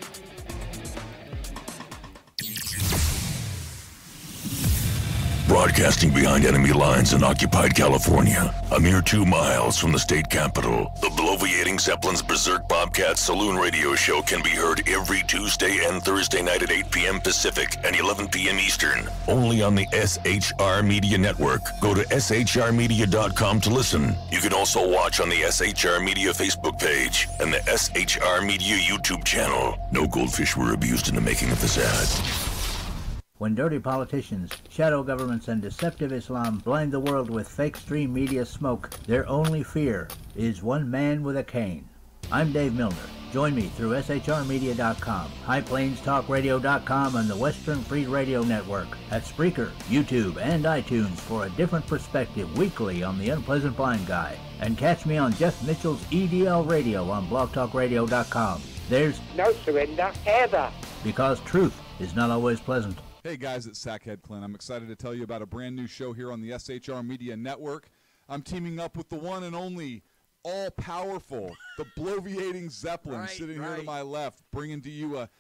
Broadcasting behind enemy lines in occupied California, a mere 2 miles from the state capitol, the bloviating Zeppelin's Berserk Bobcat Saloon Radio Show can be heard every Tuesday and Thursday night at 8 p.m. Pacific and 11 p.m. Eastern, only on the SHR Media Network. Go to shrmedia.com to listen. You can also watch on the SHR Media Facebook page and the SHR Media YouTube channel. No goldfish were abused in the making of this ad. When dirty politicians, shadow governments, and deceptive Islam blind the world with fake stream media smoke, their only fear is one man with a cane. I'm Dave Milner. Join me through shrmedia.com, highplainstalkradio.com, and the Western Free Radio Network at Spreaker, YouTube, and iTunes for a different perspective weekly on the Unpleasant Blind Guy. And catch me on Jeff Mitchell's EDL Radio on blogtalkradio.com. There's no surrender ever, because truth is not always pleasant. Hey guys, it's Sackhead Clint. I'm excited to tell you about a brand new show here on the SHR Media Network. I'm teaming up with the one and only all-powerful, the bloviating Zeppelin, sitting here to my left, bringing to you a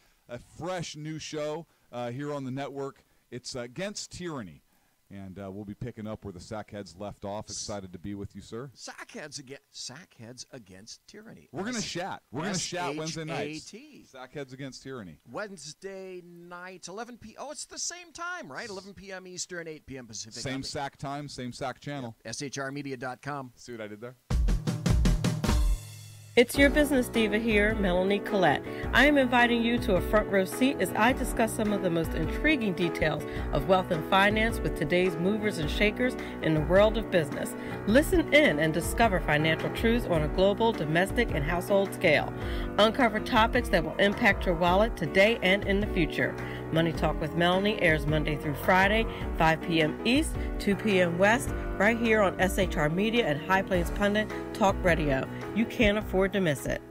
fresh new show here on the network. It's Against Tyranny. And we'll be picking up where the Sackheads left off. Excited to be with you, sir. Sackheads Against Tyranny. We're going to chat. We're going to chat Wednesday nights. SHAT. Sackheads Against Tyranny. Wednesday night, 11 p.m. Oh, it's the same time, right? 11 p.m. Eastern, 8 p.m. Pacific. Same SAC time, same SAC channel. Yeah. SHRmedia.com. See what I did there? It's your business diva here, Melanie Collette. I am inviting you to a front row seat as I discuss some of the most intriguing details of wealth and finance with today's movers and shakers in the world of business. Listen in and discover financial truths on a global, domestic, and household scale. Uncover topics that will impact your wallet today and in the future. Money Talk with Melanie airs Monday through Friday, 5 p.m. East, 2 p.m. West, right here on SHR Media and High Plains Pundit Talk Radio. You can't afford to miss it.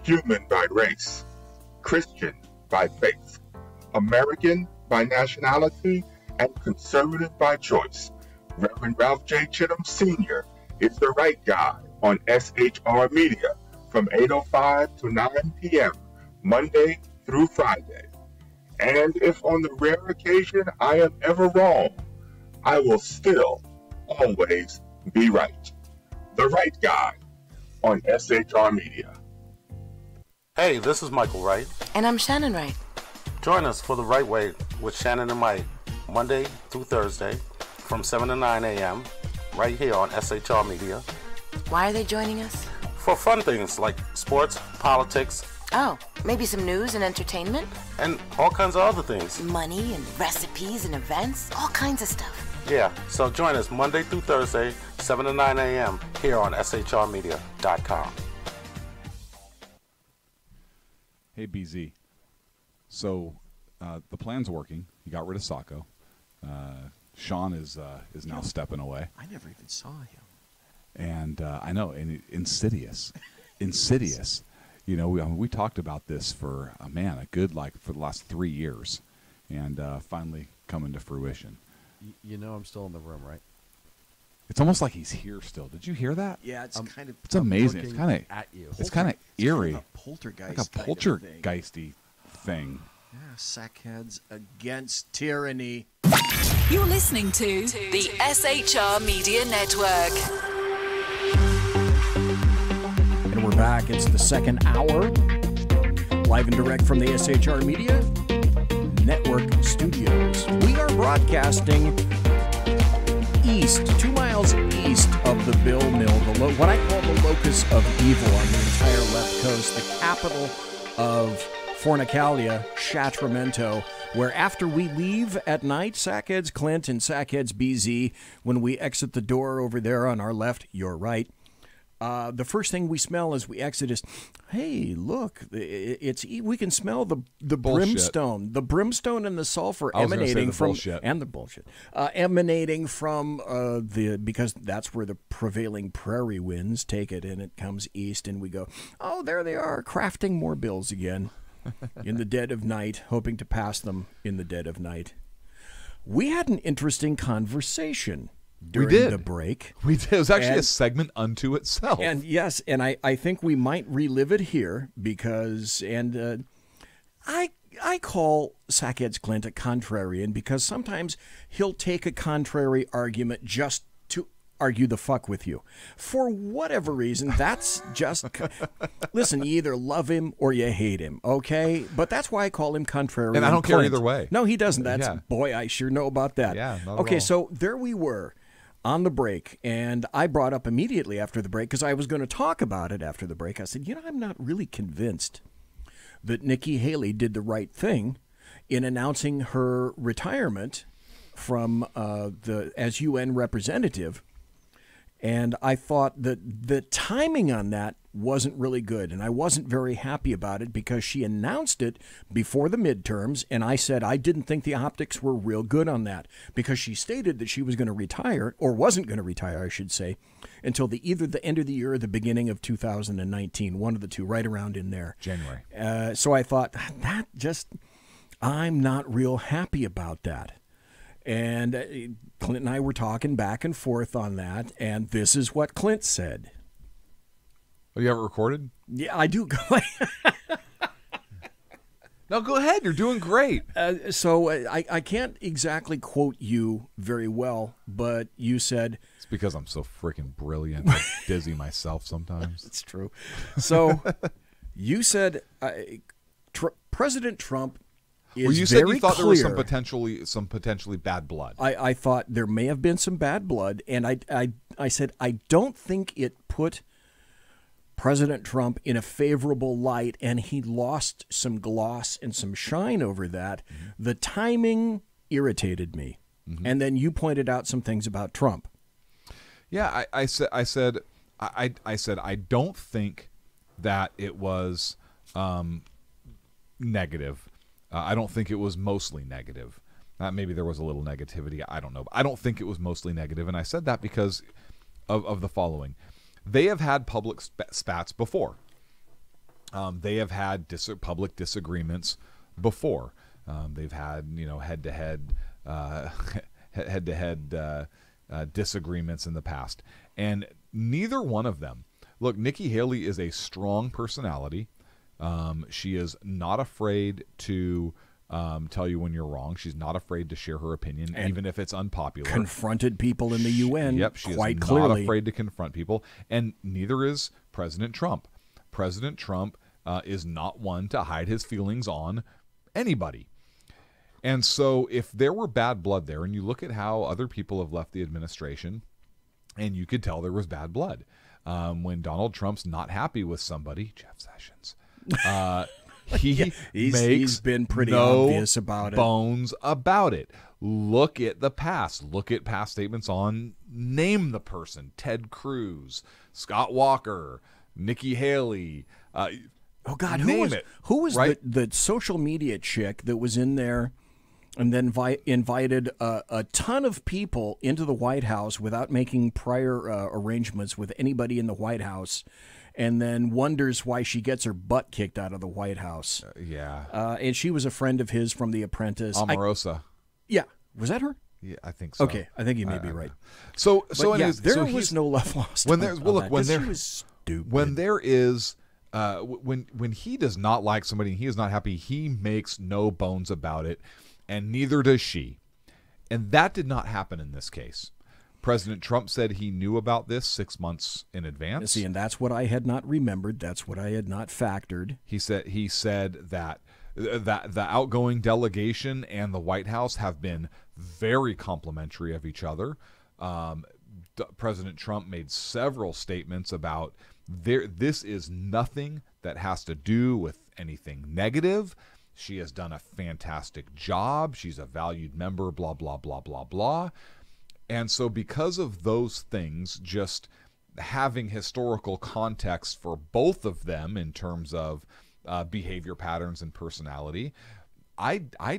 Human by race, Christian by faith, American by nationality, and conservative by choice. Reverend Ralph J. Chittum Sr. is the right guy on SHR Media from 8:05 to 9 p.m. Monday through Friday. And if on the rare occasion I am ever wrong, I will still always be right. The right guy on SHR Media. Hey, this is Michael Wright. And I'm Shannon Wright. Join us for The Right Way with Shannon and Mike, Monday through Thursday from 7 to 9 a.m. right here on SHR Media. Why are they joining us? For fun things like sports, politics. Oh, maybe some news and entertainment? And all kinds of other things. Money and recipes and events, all kinds of stuff. Yeah, so join us Monday through Thursday, 7 to 9 a.m. here on shrmedia.com. Hey, BZ. So the plan's working. You got rid of Sacco. Sean is now stepping away. I never even saw him. And I know, and insidious. You know, we talked about this for a good for the last 3 years, and finally coming to fruition. You know, I'm still in the room, right? It's almost like he's here still. Did you hear that? Yeah, it's kind of. It's amazing. It's kind of at you. It's kind of eerie. Kind of a poltergeist. Like a poltergeisty thing. Yeah, sackheads against tyranny. You're listening to the SHR Media Network. And we're back. It's the second hour. Live and direct from the SHR Media Network studios. We are broadcasting east, 2 miles east of the Bill Mill, what I call the locus of evil on the entire left coast, the capital of Fornicalia, Sacramento, where after we leave at night, Sackheads Clint and Sackheads BZ, when we exit the door over there on our left, your right, the first thing we smell as we exit is, hey, look, we can smell the brimstone, and the sulfur emanating from emanating from because that's where the prevailing prairie winds take it, and it comes east, and we go, oh, there they are, crafting more bills again in the dead of night, hoping to pass them in the dead of night. We had an interesting conversation during the break. We did. It was actually a segment unto itself. And yes, and I think we might relive it here because, I call Sackheads Clint a contrarian because sometimes he'll take a contrary argument just to argue the fuck with you. For whatever reason, that's just... Listen, you either love him or you hate him, okay? But that's why I call him contrarian. And I don't Clint. care either way. No, he doesn't. Boy, I sure know about that. Yeah, not okay, at all. so there we were on the break, and I brought up immediately after the break, because I was going to talk about it after the break. I said, I'm not really convinced that Nikki Haley did the right thing in announcing her retirement from as UN representative. And I thought that the timing on that wasn't really good, and I wasn't very happy about it because she announced it before the midterms, and I said I didn't think the optics were real good on that because she stated that she was going to retire, or wasn't going to retire, I should say, until either the end of the year or the beginning of 2019, one of the two, right around in there. January. So I thought, I'm not real happy about that. And Clint and I were talking back and forth on that, and this is what Clint said. Oh, you have it recorded? Yeah, I do. No, go ahead. You're doing great. So I can't exactly quote you very well, but you said... It's because I'm so freaking brilliant. I dizzy myself sometimes. It's true. So you said President Trump... Well, you said you thought there was some potentially bad blood. I thought there may have been some bad blood, and I said I don't think it put President Trump in a favorable light, and he lost some gloss and some shine over that. Mm-hmm. The timing irritated me, and then you pointed out some things about Trump. Yeah, I said I don't think that it was negative. I don't think it was mostly negative. Maybe there was a little negativity. I don't know. I don't think it was mostly negative. And I said that because of the following. They have had public spats before. They have had public disagreements before. They've had, head-to-head disagreements in the past. And neither one of them. Look, Nikki Haley is a strong personality. She is not afraid to tell you when you're wrong. She's not afraid to share her opinion, and even if it's unpopular. Confronted people in the UN she quite is clearly. Not afraid to confront people, and neither is President Trump. President Trump is not one to hide his feelings on anybody. And so if there were bad blood there, and you look at how other people have left the administration, and you could tell there was bad blood. When Donald Trump's not happy with somebody, Jeff Sessions, he's been pretty obvious about it. Bones about it. Look at the past. Look at past statements on name the person: Ted Cruz, Scott Walker, Nikki Haley. Oh God, Name who was right? the social media chick that was in there and then invited a ton of people into the White House without making prior arrangements with anybody in the White House, and then wonders why she gets her butt kicked out of the White House? And she was a friend of his from The Apprentice. Omarosa. Yeah, was that her? Yeah, I think so. Okay, I think you may be right. So anyways, there so was no love lost. When there's she was stupid. When there is when he does not like somebody and he is not happy, he makes no bones about it, and neither does she. And that did not happen in this case. President Trump said he knew about this 6 months in advance. See, and that's what I had not remembered. That's what I had not factored. He said that the outgoing delegation and the White House have been very complimentary of each other. President Trump made several statements about this is nothing that has to do with anything negative. She has done a fantastic job. She's a valued member, blah, blah, blah, blah, blah. And so because of those things, just having historical context for both of them in terms of behavior patterns and personality, I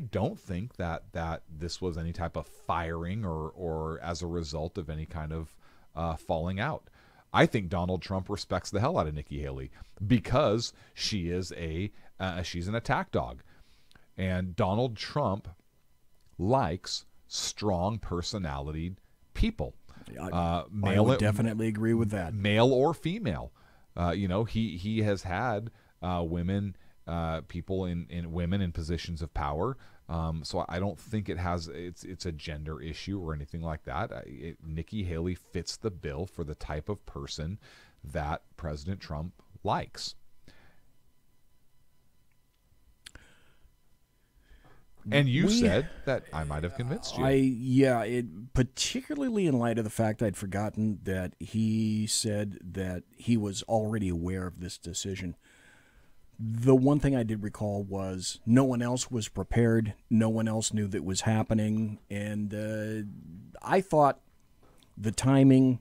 don't think that this was any type of firing or as a result of any kind of falling out. I think Donald Trump respects the hell out of Nikki Haley because she is she's an attack dog, and Donald Trump likes strong personality people. I would definitely agree with that. Male or female. He has had women, people in women in positions of power. So I don't think it's a gender issue or anything like that. Nikki Haley fits the bill for the type of person that President Trump likes. And you said that I might have convinced you. Particularly in light of the fact I'd forgotten that he said that he was already aware of this decision. The one thing I did recall was no one else was prepared. No one else knew that was happening. And I thought the timing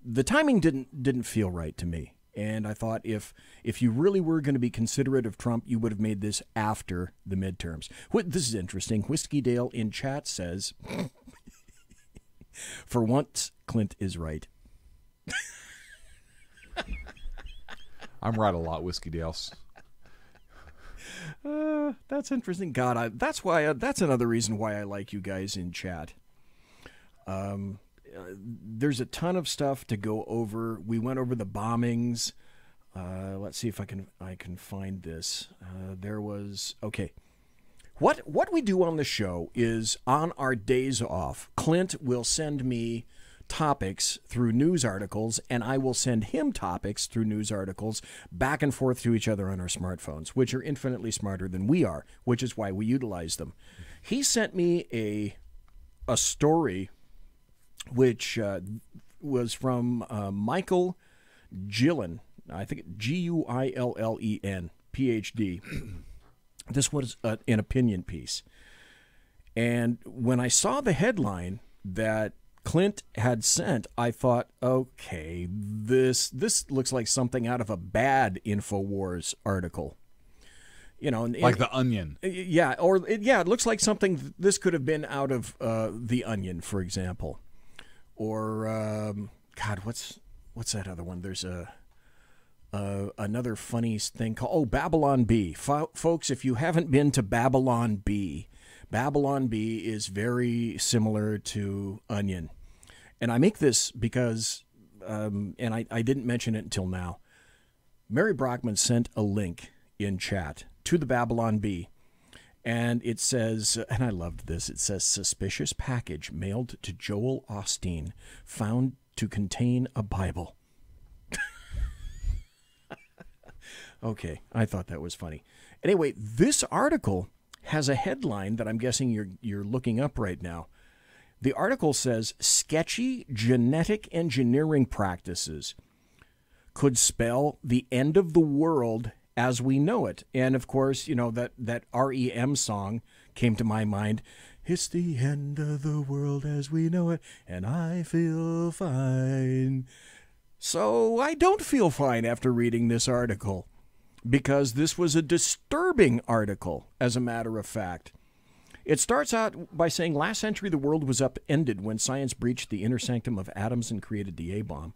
didn't feel right to me. And I thought if you really were going to be considerate of Trump, you would have made this after the midterms. This is interesting. Whiskey Dale in chat says, for once, Clint is right. I'm right a lot, Whiskey Dales. That's interesting. God, that's another reason why I like you guys in chat. There's a ton of stuff to go over. We went over the bombings. Let's see if I can find this. There was What we do on the show is on our days off, Clint will send me topics through news articles, and I will send him topics through news articles back and forth to each other on our smartphones, which are infinitely smarter than we are, which is why we utilize them. He sent me a story which was from Michael Gillen, I think Guillen, PhD. This was an opinion piece. And when I saw the headline that Clint had sent, I thought, okay, this looks like something out of a bad InfoWars article. Like The Onion. Yeah, it looks like something this could have been out of The Onion, for example. Or God, what's that other one? There's another funny thing called Babylon Bee. Folks, if you haven't been to Babylon Bee is very similar to Onion. And I make this because, and I didn't mention it until now, Mary Brockman sent a link in chat to the Babylon Bee. And it says, and I loved this, it says, suspicious package mailed to Joel Osteen found to contain a Bible. Okay, I thought that was funny. Anyway, this article has a headline that I'm guessing you're looking up right now. The article says, sketchy genetic engineering practices could spell the end of the world as we know it. And of course, that REM song came to my mind. It's the end of the world as we know it, and I feel fine. So I don't feel fine after reading this article. because this was a disturbing article, as a matter of fact. It starts out by saying, last century the world was upended when science breached the inner sanctum of atoms and created the A-bomb.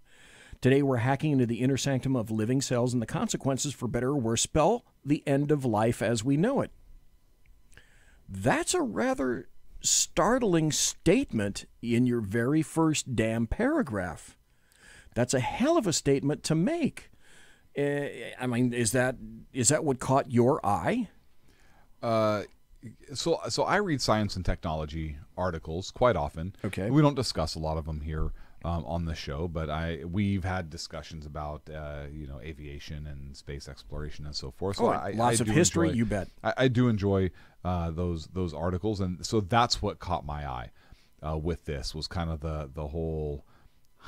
Today we're hacking into the inner sanctum of living cells, and the consequences, for better or worse, spell the end of life as we know it. That's a rather startling statement in your very first damn paragraph. That's a hell of a statement to make. I mean, is that what caught your eye? So I read science and technology articles quite often. Okay. We don't discuss a lot of them here on the show, but we've had discussions about aviation and space exploration and so forth. So lots of history, you bet. I do enjoy those articles, and so that's what caught my eye with this, was kind of the whole.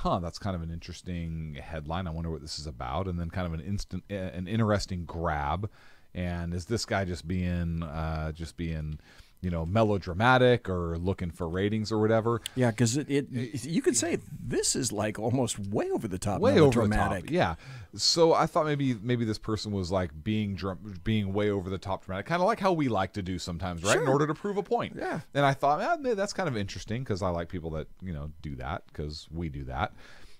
That's kind of an interesting headline. I wonder what this is about, and then kind of an interesting grab. And is this guy just being melodramatic or looking for ratings or whatever? Yeah, because you could say this is like almost way over the top, way melodramatic. Over the top. Yeah. So I thought maybe this person was like being way over the top dramatic, kind of like how we like to do sometimes, right? Sure. In order to prove a point. Yeah. And I thought that's kind of interesting, because I like people that do that, because we do that.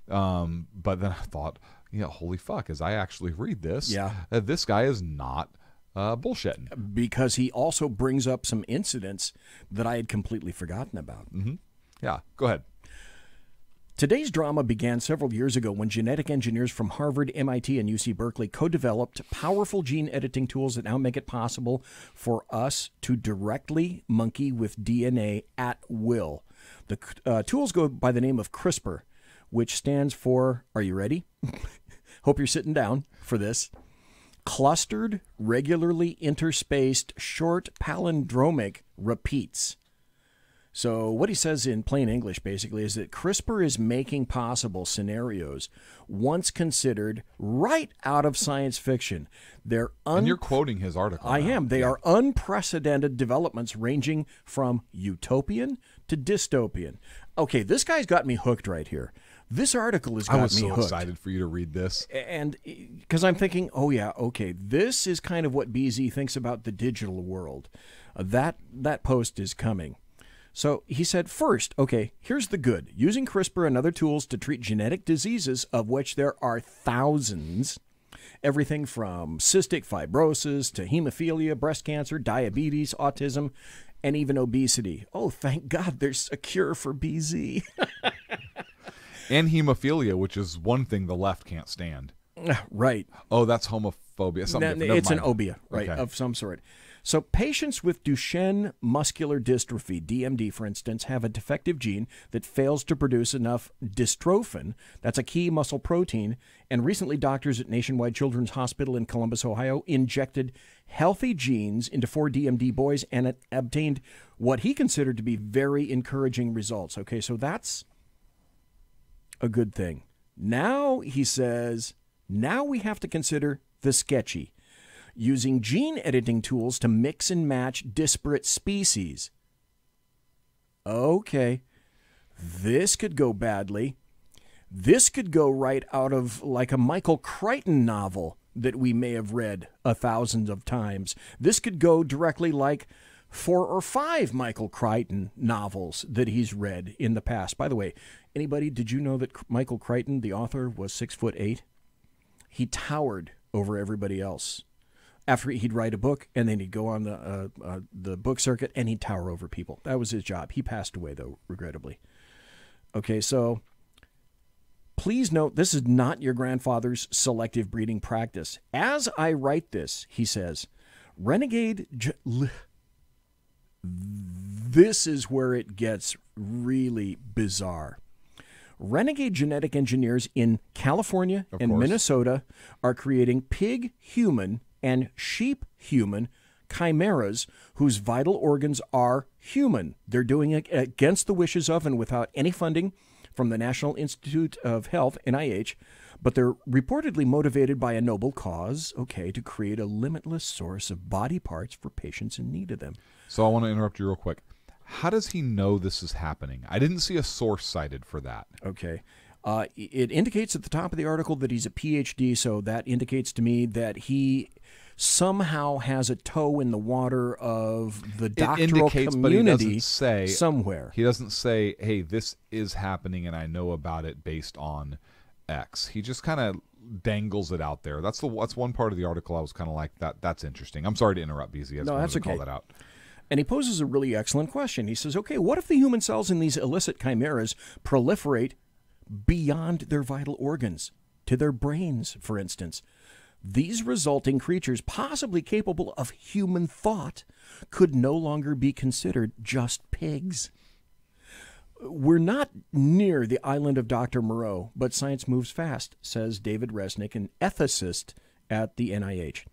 But then I thought, holy fuck! As I actually read this, this guy is not bullshitting, because he also brings up some incidents that I had completely forgotten about. Mm-hmm. Yeah, go ahead. Today's drama began several years ago when genetic engineers from Harvard, MIT, and UC Berkeley co-developed powerful gene editing tools that now make it possible for us to directly monkey with DNA at will. The tools go by the name of CRISPR, which stands for, are you ready? Hope you're sitting down for this. Clustered, regularly interspaced, short palindromic repeats. So what he says in plain English, basically, is that CRISPR is making possible scenarios once considered right out of science fiction. And you're quoting his article. I am. They are unprecedented developments ranging from utopian to dystopian. Okay, this guy's got me hooked right here. This article has got me hooked. I was so excited for you to read this. And because I'm thinking, oh yeah, okay, this is kind of what BZ thinks about the digital world. That post is coming. So he said, first, okay, here's the good. Using CRISPR and other tools to treat genetic diseases, of which there are thousands, everything from cystic fibrosis to hemophilia, breast cancer, diabetes, autism, and even obesity. Oh, thank God there's a cure for BZ. And hemophilia, which is one thing the left can't stand. Right. Oh, that's homophobia. It's an obia, right, okay. Of some sort. So patients with Duchenne muscular dystrophy, DMD, for instance, have a defective gene that fails to produce enough dystrophin. That's a key muscle protein. And recently, doctors at Nationwide Children's Hospital in Columbus, Ohio, injected healthy genes into 4 DMD boys and obtained what he considered to be very encouraging results. Okay, so that's a good thing. Now, he says, now we have to consider the sketchy. Using gene editing tools to mix and match disparate species. Okay, this could go badly. This could go right out of like a Michael Crichton novel that we may have read 1,000 of times. This could go directly like 4 or 5 Michael Crichton novels that he's read in the past. By the way, anybody, did you know that Michael Crichton, the author, was 6'8"? He towered over everybody else. After he'd write a book, and then he'd go on the book circuit, and he'd tower over people. That was his job. He passed away, though, regrettably. Okay, so please note, this is not your grandfather's selective breeding practice. As I write this, he says, this is where it gets really bizarre. Renegade genetic engineers in California and Minnesota are creating pig-human and sheep-human chimeras whose vital organs are human. They're doing it against the wishes of and without any funding from the National Institute of Health, NIH, but they're reportedly motivated by a noble cause, okay, to create a limitless source of body parts for patients in need of them. So I want to interrupt you real quick. How does he know this is happening? I didn't see a source cited for that. Okay. It indicates at the top of the article that he's a PhD, so that indicates to me that he somehow has a toe in the water of the doctoral indicates, community but he doesn't say, somewhere. He doesn't say, hey, this is happening and I know about it based on X. He just kind of dangles it out there. That's one part of the article I was kind of like, that's interesting. I'm sorry to interrupt, BZ. No, that's okay. Call that out. And he poses a really excellent question. He says, okay, what if the human cells in these illicit chimeras proliferate beyond their vital organs, to their brains, for instance? These resulting creatures, possibly capable of human thought, could no longer be considered just pigs. We're not near the island of Dr. Moreau, but science moves fast, says David Resnick, an ethicist at the NIH.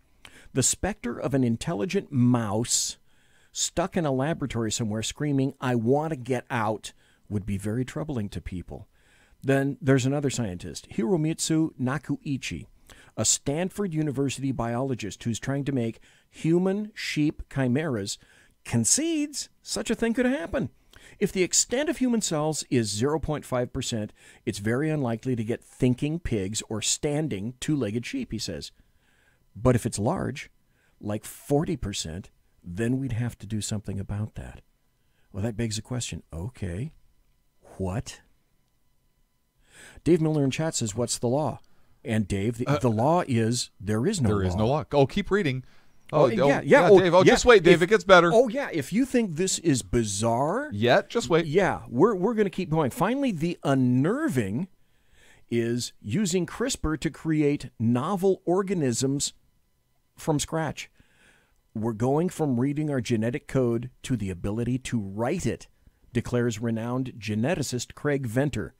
The specter of an intelligent mouse stuck in a laboratory somewhere screaming, "I want to get out," would be very troubling to people. Then there's another scientist, Hiromitsu Nakuichi, a Stanford University biologist who's trying to make human-sheep chimeras, concedes such a thing could happen. If the extent of human cells is 0.5%, it's very unlikely to get thinking pigs or standing two-legged sheep, he says. But if it's large, like 40%, then we'd have to do something about that. Well, that begs the question, okay, what? Dave Miller in chat says, what's the law? And Dave, the law is there is no law. There is no law. Oh, keep reading. Dave. Just wait, Dave. It gets better. Oh, yeah. If you think this is bizarre. Just wait. Yeah, we're going to keep going. Finally, the unnerving is using CRISPR to create novel organisms from scratch. We're going from reading our genetic code to the ability to write it, declares renowned geneticist Craig Venter.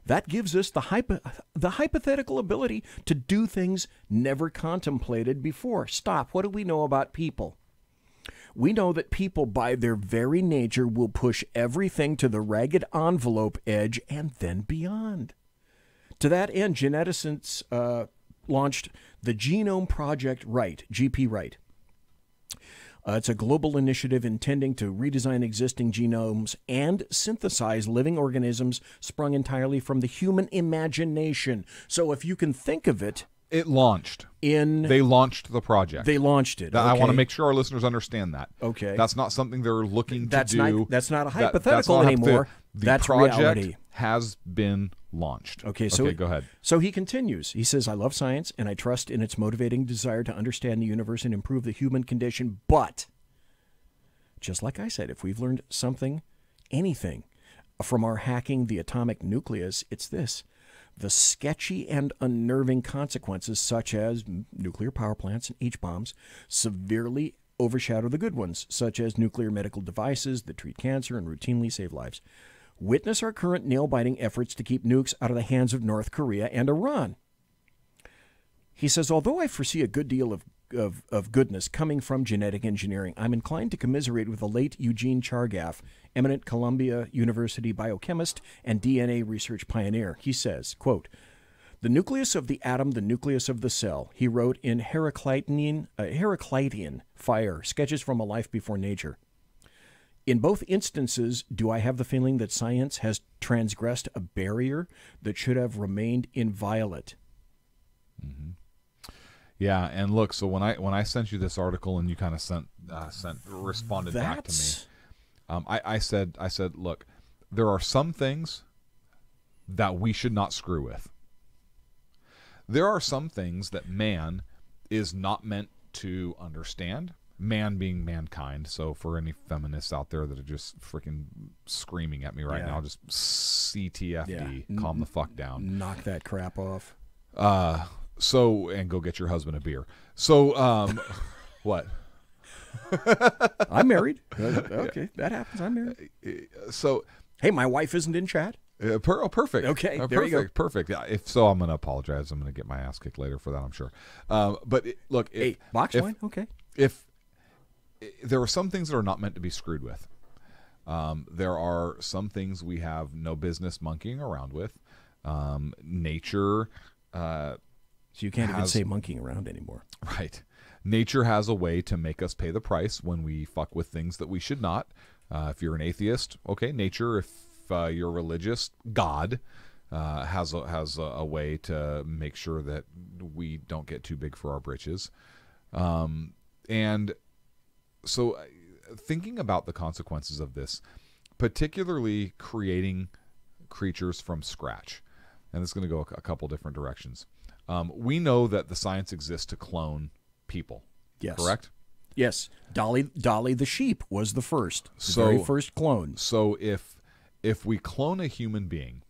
That gives us the hypothetical ability to do things never contemplated before. Stop. What do we know about people? We know that people, by their very nature, will push everything to the ragged envelope edge and then beyond. To that end, geneticists launched the Genome Project Right, GP Right. It's a global initiative intending to redesign existing genomes and synthesize living organisms sprung entirely from the human imagination. So if you can think of it... It launched. They launched the project. They launched it. Okay. I want to make sure our listeners understand that. Okay. That's not something they're looking to do. That's not a hypothetical anymore. The project reality. Has been launched. Okay, so go ahead. So he continues. He says, I love science, and I trust in its motivating desire to understand the universe and improve the human condition. But, just like I said, if we've learned something, anything, from our hacking the atomic nucleus, it's this. The sketchy and unnerving consequences, such as nuclear power plants and H-bombs, severely overshadow the good ones, such as nuclear medical devices that treat cancer and routinely save lives. Witness our current nail-biting efforts to keep nukes out of the hands of North Korea and Iran. He says, although I foresee a good deal of goodness coming from genetic engineering, I'm inclined to commiserate with the late Eugene Chargaff, eminent Columbia University biochemist and DNA research pioneer. He says, quote, the nucleus of the atom, the nucleus of the cell, he wrote in Heraclitean Fire, Sketches from a Life Before Nature. In both instances, do I have the feeling that science has transgressed a barrier that should have remained inviolate? Mm-hmm. Yeah, and look, so when I sent you this article and you kind of responded back to me, I said, look, there are some things that we should not screw with. There are some things that man is not meant to understand. Man being mankind. So for any feminists out there that are just freaking screaming at me right now, just CTFD, calm the fuck down. Knock that crap off. And go get your husband a beer. So, what? I'm married. Okay, that happens. I'm married. So, hey, my wife isn't in chat. Perfect. Okay, there perfect, you go. Perfect. Yeah. If so, I'm going to apologize. I'm going to get my ass kicked later for that, I'm sure. But look, box wine. Okay. If there are some things that are not meant to be screwed with. There are some things we have no business monkeying around with. Nature. So you can't even say monkeying around anymore. Right. Nature has a way to make us pay the price when we fuck with things that we should not. If you're an atheist, okay, nature. If you're religious, God has a way to make sure that we don't get too big for our britches. And so thinking about the consequences of this, particularly creating creatures from scratch, and it's going to go a couple different directions. We know that the science exists to clone people. Yes. Correct? Yes. Dolly the sheep was the first. The very first clone. So if we clone a human being,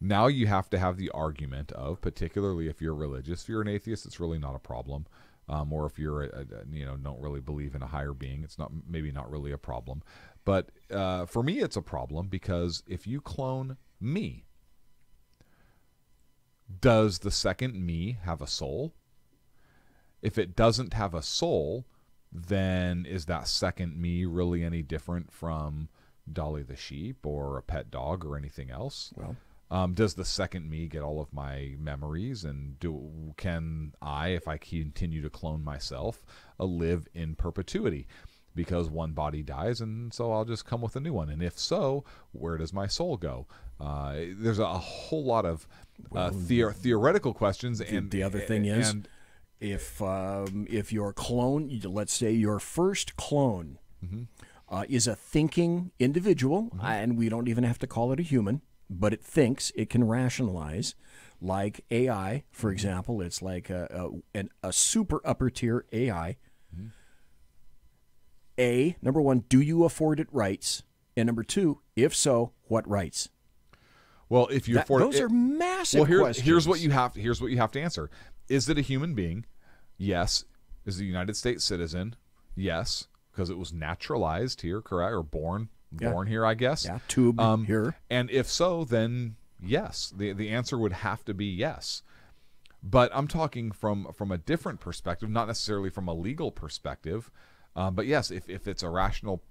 now you have to have the argument of, particularly if you're religious, if you're an atheist, it's really not a problem. Or if you're, don't really believe in a higher being, it's maybe not really a problem. But for me, it's a problem because if you clone me, does the second me have a soul? If it doesn't have a soul, then is that second me really any different from Dolly the sheep or a pet dog or anything else? Well, does the second me get all of my memories, and can I, if I continue to clone myself, live in perpetuity? Because one body dies, and so I'll just come with a new one. And if so, where does my soul go? There's a whole lot of theoretical questions. And the other thing is, if your clone, let's say your first clone, is a thinking individual, and we don't even have to call it a human, but it thinks, it can rationalize, like AI, for example. It's like a super upper tier AI. Number one, do you afford it rights? And number two, if so, what rights? Well, if you afford those are massive questions. Here's what you have to answer. Is it a human being? Yes. Is it a United States citizen? Yes, because it was naturalized here, correct? Or born here, I guess. Yeah, tube here. And if so, then yes. The answer would have to be yes. But I'm talking from a different perspective, not necessarily from a legal perspective. But yes, if it's a rational,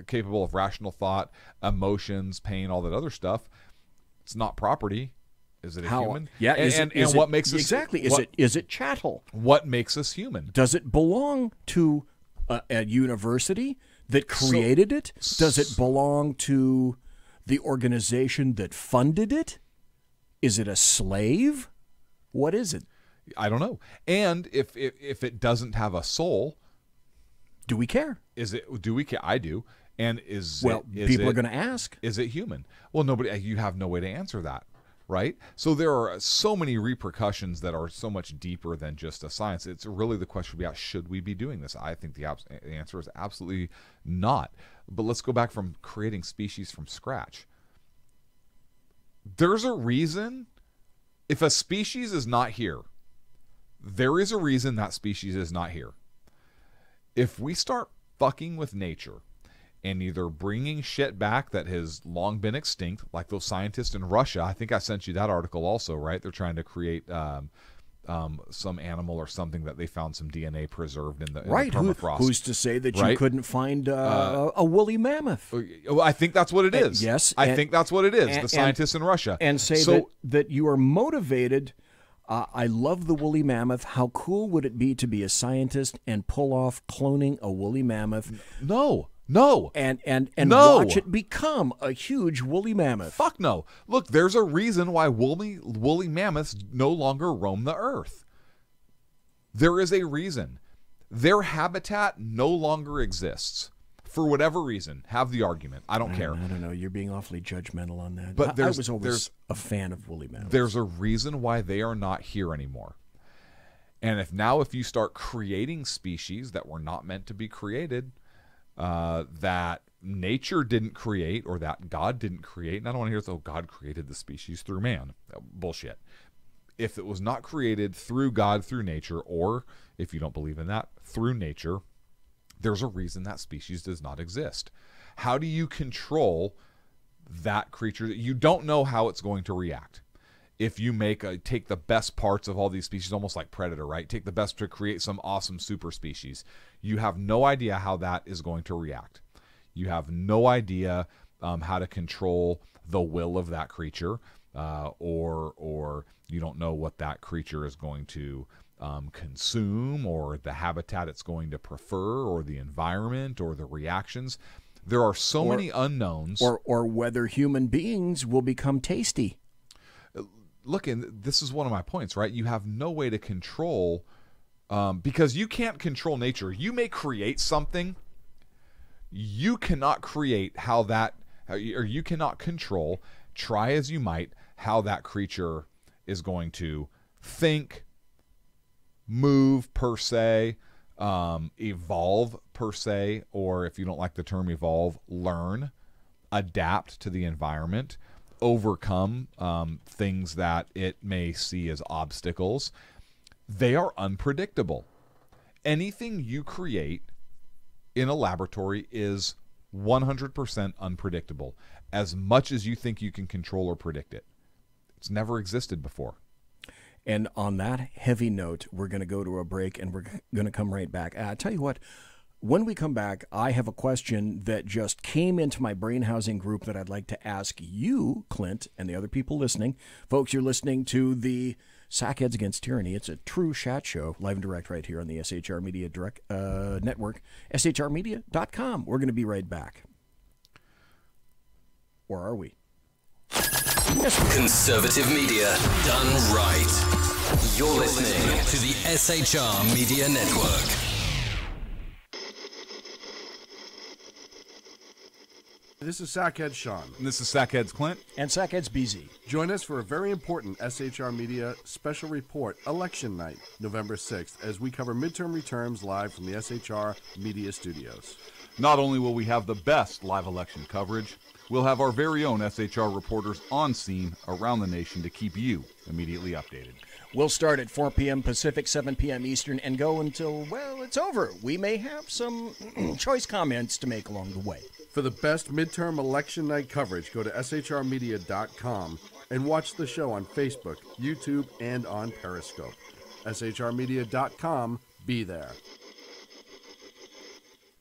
capable of rational thought, emotions, pain, all that other stuff, it's not property. Is it a human? Yeah, and what makes us exactly? Is it chattel? What makes us human? Does it belong to a university that created it? Does it belong to the organization that funded it? Is it a slave? What is it? I don't know. And if it doesn't have a soul, do we care? Do we care? I do. And people are going to ask. Is it human? Well, you have no way to answer that, right? So there are so many repercussions that are so much deeper than just a science. It's really the question about, should we be doing this? I think the answer is absolutely not. But let's go back from creating species from scratch. There's a reason. If a species is not here, there is a reason that species is not here. If we start fucking with nature and either bringing shit back that has long been extinct, like those scientists in Russia, I think I sent you that article also, right? They're trying to create some animal or something that they found some DNA preserved in the permafrost. Who's to say that you couldn't find a woolly mammoth? Well, I think that's what it is. Yes. I think that's what it is, the scientists in Russia. And say that you are motivated. I love the woolly mammoth. How cool would it be to be a scientist and pull off cloning a woolly mammoth? No. And watch it become a huge woolly mammoth. Fuck no. Look, there's a reason why woolly mammoths no longer roam the earth. There is a reason. Their habitat no longer exists. For whatever reason, have the argument. I don't care. I don't know. You're being awfully judgmental on that. But I was always a fan of woolly mammoths. There's a reason why they are not here anymore. And if you start creating species that were not meant to be created, that nature didn't create or that God didn't create, and I don't want to hear, God created the species through man. Bullshit. If it was not created through God, through nature, or if you don't believe in that, through nature, there's a reason that species does not exist. How do you control that creature? You don't know how it's going to react. If you take the best parts of all these species, almost like Predator, right? Take the best to create some awesome super species. You have no idea how that is going to react. You have no idea how to control the will of that creature, or you don't know what that creature is going to consume, or the habitat it's going to prefer, or the environment, or the reactions. There are so many unknowns. Or whether human beings will become tasty. Look, and this is one of my points, right? You have no way to control because you can't control nature. You may create something. You cannot create or you cannot control, try as you might, how that creature is going to think, move per se, evolve per se, or if you don't like the term evolve, learn, adapt to the environment, overcome things that it may see as obstacles. They are unpredictable. Anything you create in a laboratory is 100% unpredictable, as much as you think you can control or predict it. It's never existed before. And on that heavy note, we're going to go to a break, and we're going to come right back. I tell you what, when we come back, I have a question that just came into my brain housing group that I'd like to ask you, Clint, and the other people listening. Folks, you're listening to the Sackheads Against Tyranny. It's a true chat show, live and direct right here on the SHR Media Network, shrmedia.com. We're going to be right back. Or are we? Conservative media done right. You're listening to the SHR Media Network. This is Sackhead Sean. And this is Sackheads Clint. And Sackheads BZ. Join us for a very important SHR Media special report, Election Night, November 6th, as we cover midterm returns live from the SHR Media Studios. Not only will we have the best live election coverage, we'll have our very own SHR reporters on scene around the nation to keep you immediately updated. We'll start at 4 p.m. Pacific, 7 p.m. Eastern, and go until, well, it's over. We may have some choice comments to make along the way. For the best midterm election night coverage, go to shrmedia.com and watch the show on Facebook, YouTube, and on Periscope. shrmedia.com, be there.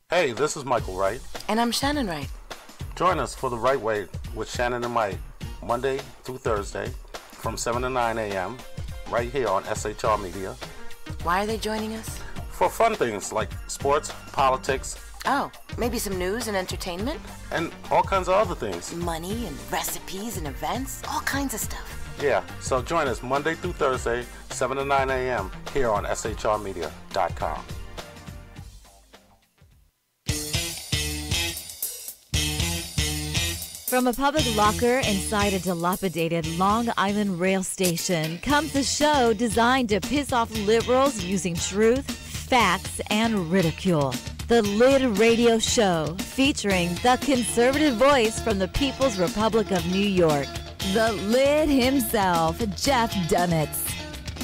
Hey, this is Michael Wright. And I'm Shannon Wright. Join us for The Right Way with Shannon and Mike, Monday through Thursday from 7 to 9 a.m. right here on SHR Media. Why are they joining us? For fun things like sports, politics. Oh, maybe some news and entertainment? And all kinds of other things. Money and recipes and events, all kinds of stuff. Yeah, so join us Monday through Thursday, 7 to 9 a.m. here on shrmedia.com. From a public locker inside a dilapidated Long Island rail station comes a show designed to piss off liberals using truth, facts, and ridicule. The Lid Radio Show, featuring the conservative voice from the People's Republic of New York, the Lid himself, Jeff Dunitz.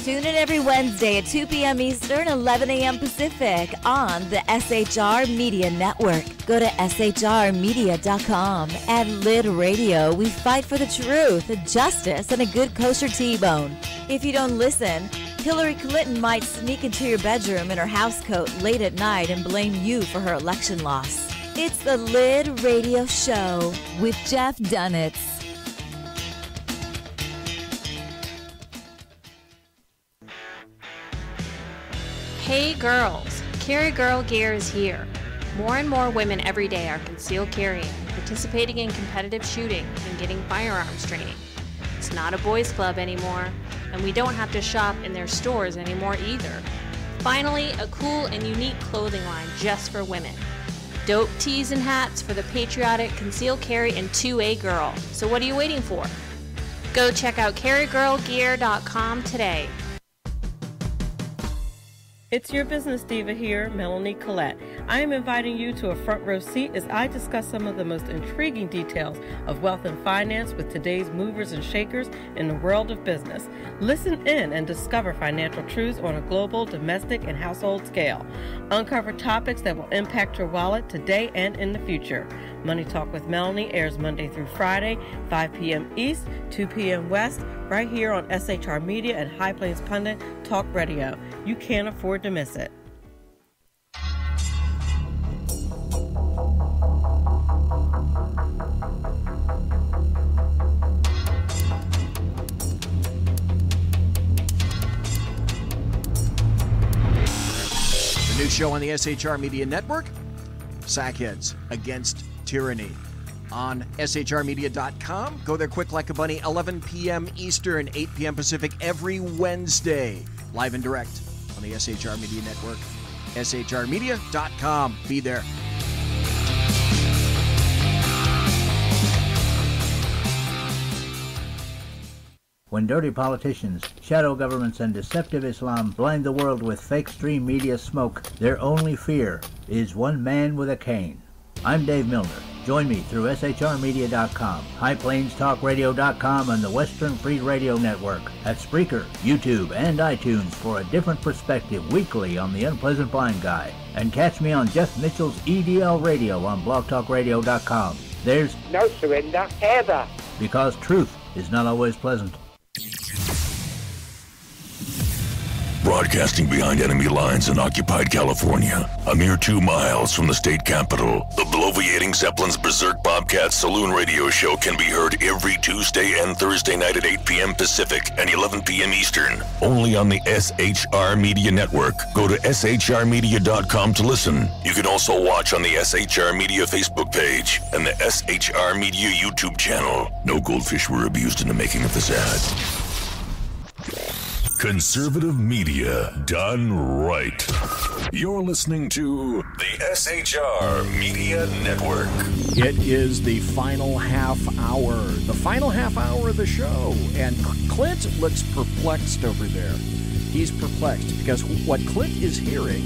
Tune in every Wednesday at 2 p.m. Eastern, 11 a.m. Pacific on the SHR Media Network. Go to shrmedia.com. At Lid Radio, we fight for the truth, justice, and a good kosher T-bone. If you don't listen, Hillary Clinton might sneak into your bedroom in her housecoat late at night and blame you for her election loss. It's the Lid Radio Show with Jeff Dunitz. Hey girls, Carry Girl Gear is here. More and more women every day are concealed carrying, participating in competitive shooting, and getting firearms training. It's not a boys' club anymore, and we don't have to shop in their stores anymore either. Finally, a cool and unique clothing line just for women. Dope tees and hats for the patriotic concealed carry and 2A girl. So what are you waiting for? Go check out carrygirlgear.com today. It's your business diva here, Melanie Collette. I am inviting you to a front row seat as I discuss some of the most intriguing details of wealth and finance with today's movers and shakers in the world of business. Listen in and discover financial truths on a global, domestic, and household scale. Uncover topics that will impact your wallet today and in the future. Money Talk with Melanie airs Monday through Friday, 5 p.m. East, 2 p.m. West, right here on SHR Media and High Plains Pundit Talk Radio. You can't afford to miss it. The new show on the SHR Media Network, Sackheads Against Tyranny. On shrmedia.com. Go there quick like a bunny, 11 p.m. Eastern, 8 p.m. Pacific every Wednesday. Live and direct on the SHR Media Network. SHRmedia.com. Be there. When dirty politicians, shadow governments, and deceptive Islam blind the world with fake stream media smoke, their only fear is one man with a cane. I'm Dave Milner. Join me through SHRmedia.com, HighPlainsTalkRadio.com, and the Western Free Radio Network at Spreaker, YouTube, and iTunes for a different perspective weekly on the Unpleasant Blind Guy. And catch me on Jeff Mitchell's EDL Radio on BlogTalkRadio.com. There's no surrender ever. Because truth is not always pleasant. Broadcasting behind enemy lines in occupied California, a mere 2 miles from the state capitol, the bloviating Zeppelin's Berserk Bobcat Saloon Radio Show can be heard every Tuesday and Thursday night at 8 p.m. Pacific and 11 p.m. Eastern, only on the SHR Media Network. Go to shrmedia.com to listen. You can also watch on the SHR Media Facebook page and the SHR Media YouTube channel. No goldfish were abused in the making of this ad. Conservative media done right. You're listening to the SHR Media Network. It is the final half hour. The final half hour of the show. And Clint looks perplexed over there. He's perplexed because what Clint is hearing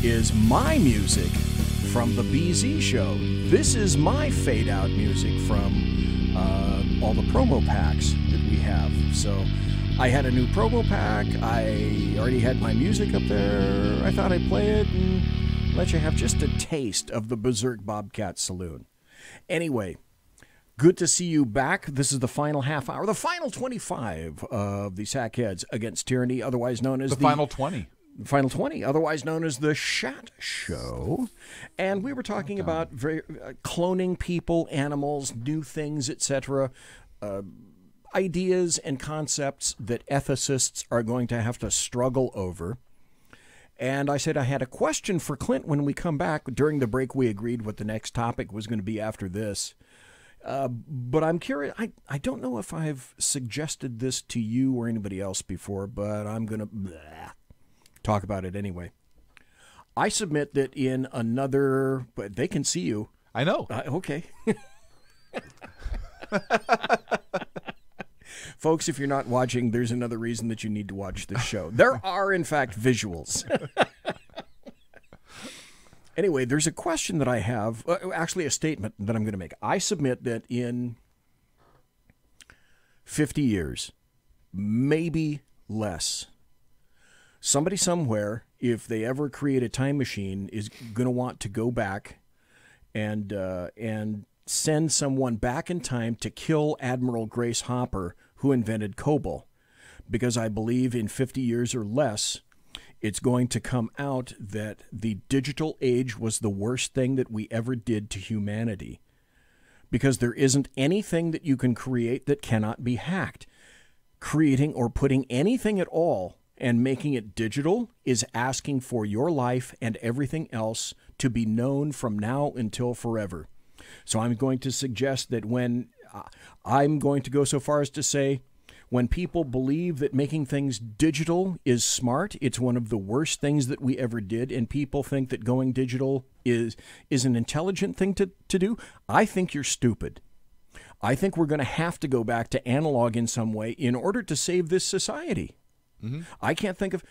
is my music from the BZ show. This is my fade-out music from all the promo packs that we have. So I had a new promo pack. I already had my music up there. I thought I'd play it and let you have just a taste of the Berserk Bobcat Saloon. Anyway, good to see you back. This is the final half hour, the final 25 of the Sackheads Against Tyranny, otherwise known as the final 20. Final 20, otherwise known as the Shat Show. And we were talking about cloning people, animals, new things, etc., ideas and concepts that ethicists are going to have to struggle over. And I said I had a question for Clint when we come back. During the break, we agreed what the next topic was going to be after this. But I'm curious. I don't know if I've suggested this to you or anybody else before, but I'm going to talk about it anyway. I submit that in another... But they can see you. I know. Okay. Folks, if you're not watching, there's another reason that you need to watch this show. There are, in fact, visuals. Anyway, there's a question that I have, actually a statement that I'm going to make. I submit that in 50 years, maybe less, somebody somewhere, if they ever create a time machine, is going to want to go back and send someone back in time to kill Admiral Grace Hopper, who invented COBOL, because I believe in 50 years or less, it's going to come out that the digital age was the worst thing that we ever did to humanity, because there isn't anything that you can create that cannot be hacked. Creating or putting anything at all and making it digital is asking for your life and everything else to be known from now until forever. So I'm going to suggest that I'm going to go so far as to say, when people believe that making things digital is smart, it's one of the worst things that we ever did, and people think that going digital is an intelligent thing to do, I think you're stupid. I think we're going to have to go back to analog in some way in order to save this society. Mm-hmm. I can't think of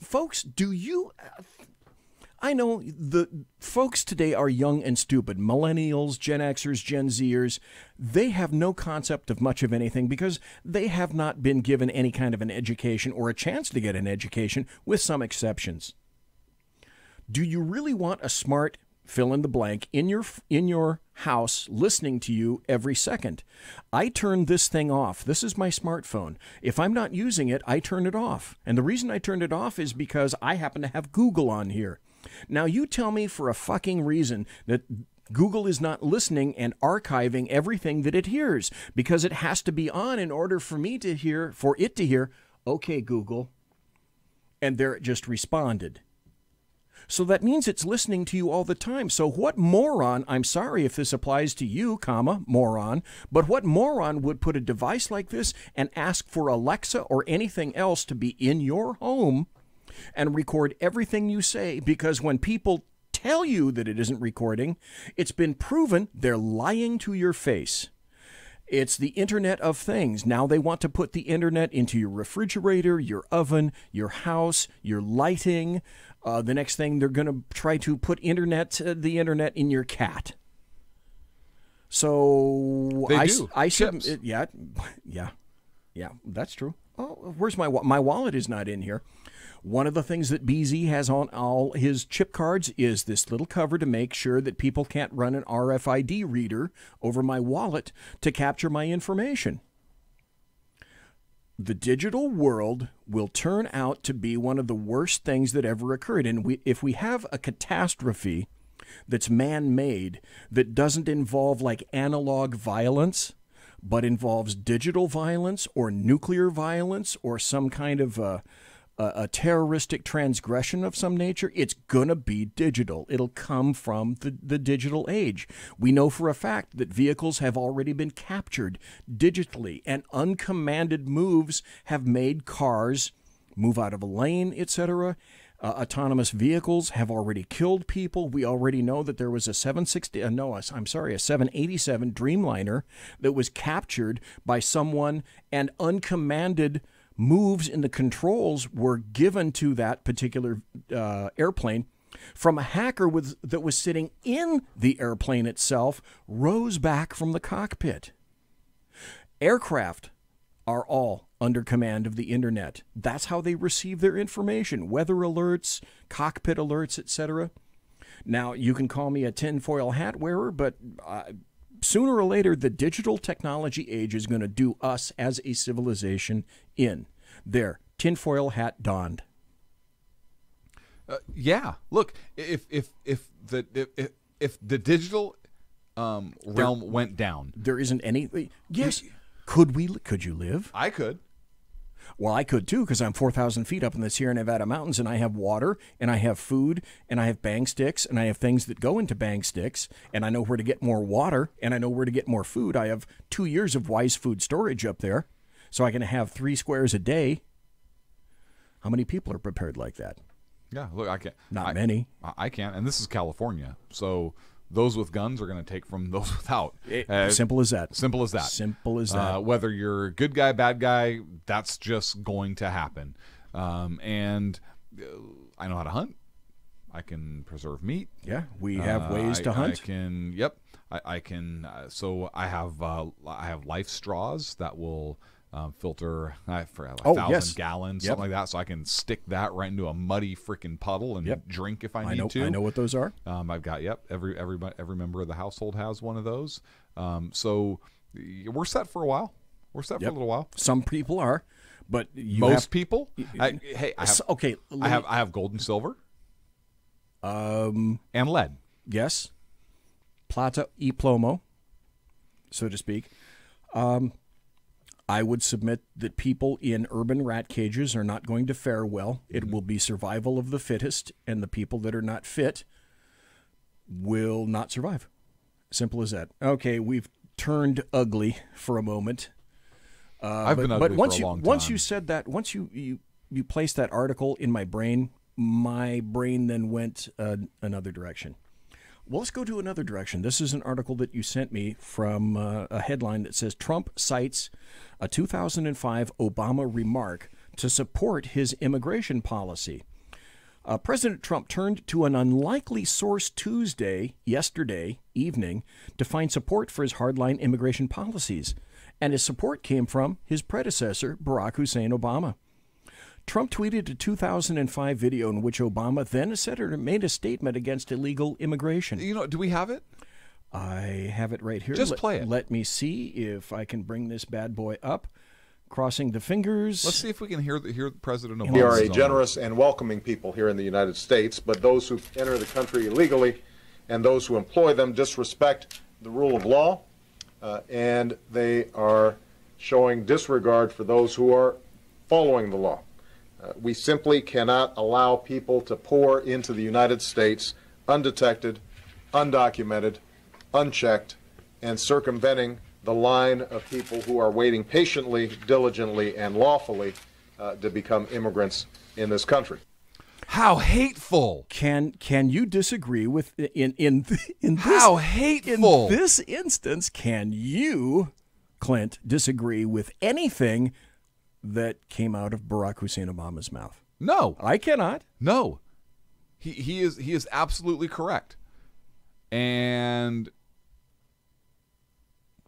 folks, I know the folks today are young and stupid. Millennials, Gen Xers, Gen Zers, they have no concept of much of anything because they have not been given any kind of an education or a chance to get an education, with some exceptions. Do you really want a smart fill in the blank in your house listening to you every second? I turn this thing off. This is my smartphone. If I'm not using it, I turn it off. And the reason I turned it off is because I happen to have Google on here. Now, you tell me for a fucking reason that Google is not listening and archiving everything that it hears, because it has to be on in order for it to hear, okay, Google. And there it just responded. So that means it's listening to you all the time. So what moron, I'm sorry if this applies to you, moron, but what moron would put a device like this and ask for Alexa or anything else to be in your home and record everything you say, because when people tell you that it isn't recording, it's been proven they're lying to your face. It's the Internet of Things. Now they want to put the Internet into your refrigerator, your oven, your house, your lighting. The next thing, they're going to try to put the Internet in your cat. So they do. Yeah, that's true. Oh, where's my wallet? Is not in here. One of the things that BZ has on all his chip cards is this little cover to make sure that people can't run an RFID reader over my wallet to capture my information. The digital world will turn out to be one of the worst things that ever occurred. And if we have a catastrophe that's man-made, that doesn't involve like analog violence, but involves digital violence or nuclear violence or some kind of a terroristic transgression of some nature, it's going to be digital. It'll come from the digital age. We know for a fact that vehicles have already been captured digitally, and uncommanded moves have made cars move out of a lane, etc. Autonomous vehicles have already killed people. We already know that there was a 787 Dreamliner that was captured by someone, and uncommanded moves in the controls were given to that particular airplane from a hacker that was sitting in the airplane itself, rose back from the cockpit. Aircraft are all under command of the Internet. That's how they receive their information, weather alerts, cockpit alerts, etc. Now, you can call me a tinfoil hat wearer, but sooner or later, the digital technology age is going to do us as a civilization in. There, tinfoil hat donned. Yeah, look, if the digital realm went down, there isn't any. Yes, could you live? I could. Well, I could too, because I'm 4,000 feet up in the Sierra Nevada mountains, and I have water, and I have food, and I have bang sticks, and I have things that go into bang sticks, and I know where to get more water, and I know where to get more food. I have 2 years of Wise Food storage up there, so I can have 3 squares a day. How many people are prepared like that? Yeah, look, I can't. Not many. I can't, and this is California, so those with guns are going to take from those without. Simple as that. Simple as that. Simple as that. Whether you're a good guy, bad guy, that's just going to happen. And I know how to hunt. I can preserve meat. Yeah, we have ways to hunt. I can. Yep, I can. So I have life straws that will filter for 1,000 gallons, something like that. So I can stick that right into a muddy freaking puddle and drink if I need to. I know what those are. I've got every member of the household has one of those. So we're set for a while. We're set for a little while. Some people are, but most people. I have gold and silver. And lead. Yes. Plata y plomo, so to speak. I would submit that people in urban rat cages are not going to fare well. It will be survival of the fittest, and the people that are not fit will not survive. Simple as that. Okay, we've turned ugly for a moment. I've been ugly for a long time. Once you said that, once you placed that article in my brain then went another direction. Well, let's go to another direction. This is an article that you sent me from a headline that says, Trump cites a 2005 Obama remark to support his immigration policy. President Trump turned to an unlikely source yesterday evening, to find support for his hardline immigration policies. And his support came from his predecessor, Barack Hussein Obama. Trump tweeted a 2005 video in which Obama, then a senator, made a statement against illegal immigration. Do we have it? I have it right here. Just play it. Let me see if I can bring this bad boy up. Crossing the fingers. Let's see if we can hear President Obama. We are a generous and welcoming people here in the United States, but those who enter the country illegally and those who employ them disrespect the rule of law, and they are showing disregard for those who are following the law. We simply cannot allow people to pour into the United States undetected, undocumented, unchecked, and circumventing the line of people who are waiting patiently, diligently, and lawfully to become immigrants in this country. How hateful! Can you disagree with in this? How hateful! In this instance, can you, Clint, disagree with anything that came out of Barack Hussein Obama's mouth? No, I cannot. No, he is absolutely correct. And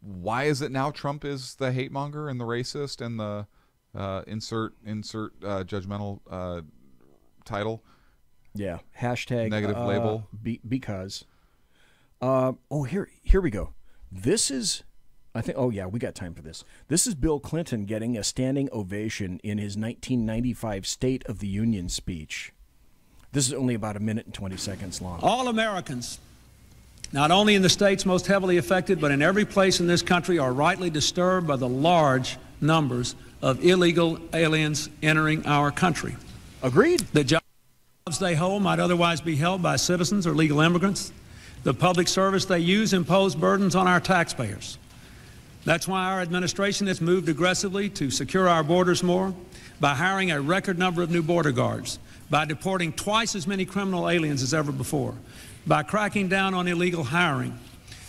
why is it now Trump is the hate monger and the racist and the insert judgmental title? Yeah, hashtag negative label. Because here we go. This is, I think. Oh yeah, we got time for this. This is Bill Clinton getting a standing ovation in his 1995 State of the Union speech. This is only about 1 minute and 20 seconds long. All Americans, not only in the states most heavily affected, but in every place in this country, are rightly disturbed by the large numbers of illegal aliens entering our country. Agreed. The jobs they hold might otherwise be held by citizens or legal immigrants. The public service they use impose burdens on our taxpayers. That's why our administration has moved aggressively to secure our borders more, by hiring a record number of new border guards, by deporting twice as many criminal aliens as ever before, by cracking down on illegal hiring,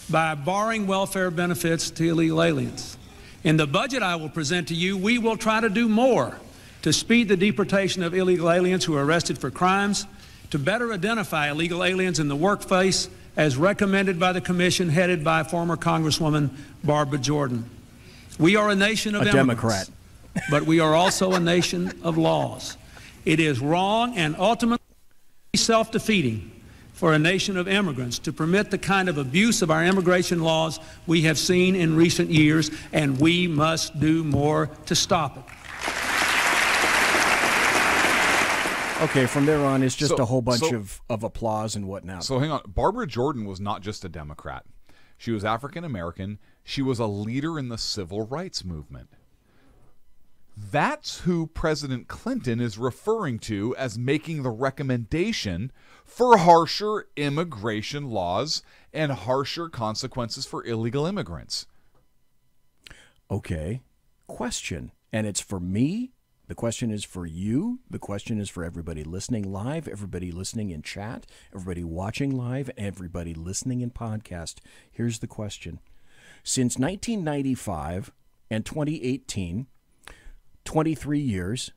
by barring welfare benefits to illegal aliens. In the budget I will present to you, we will try to do more to speed the deportation of illegal aliens who are arrested for crimes, to better identify illegal aliens in the workplace as recommended by the commission headed by former Congresswoman Barbara Jordan. We are a nation of immigrants, Democrat. but we are also a nation of laws. It is wrong and ultimately self-defeating for a nation of immigrants to permit the kind of abuse of our immigration laws we have seen in recent years, and we must do more to stop it. Okay, from there on, it's just a whole bunch of applause and whatnot. So hang on. Barbara Jordan was not just a Democrat. She was African American. She was a leader in the civil rights movement. That's who President Clinton is referring to as making the recommendation for harsher immigration laws and harsher consequences for illegal immigrants. Okay, question. And it's for me. The question is for you. The question is for everybody listening live, everybody listening in chat, everybody watching live, everybody listening in podcast. Here's the question. Since 1995 and 2018, 23 years,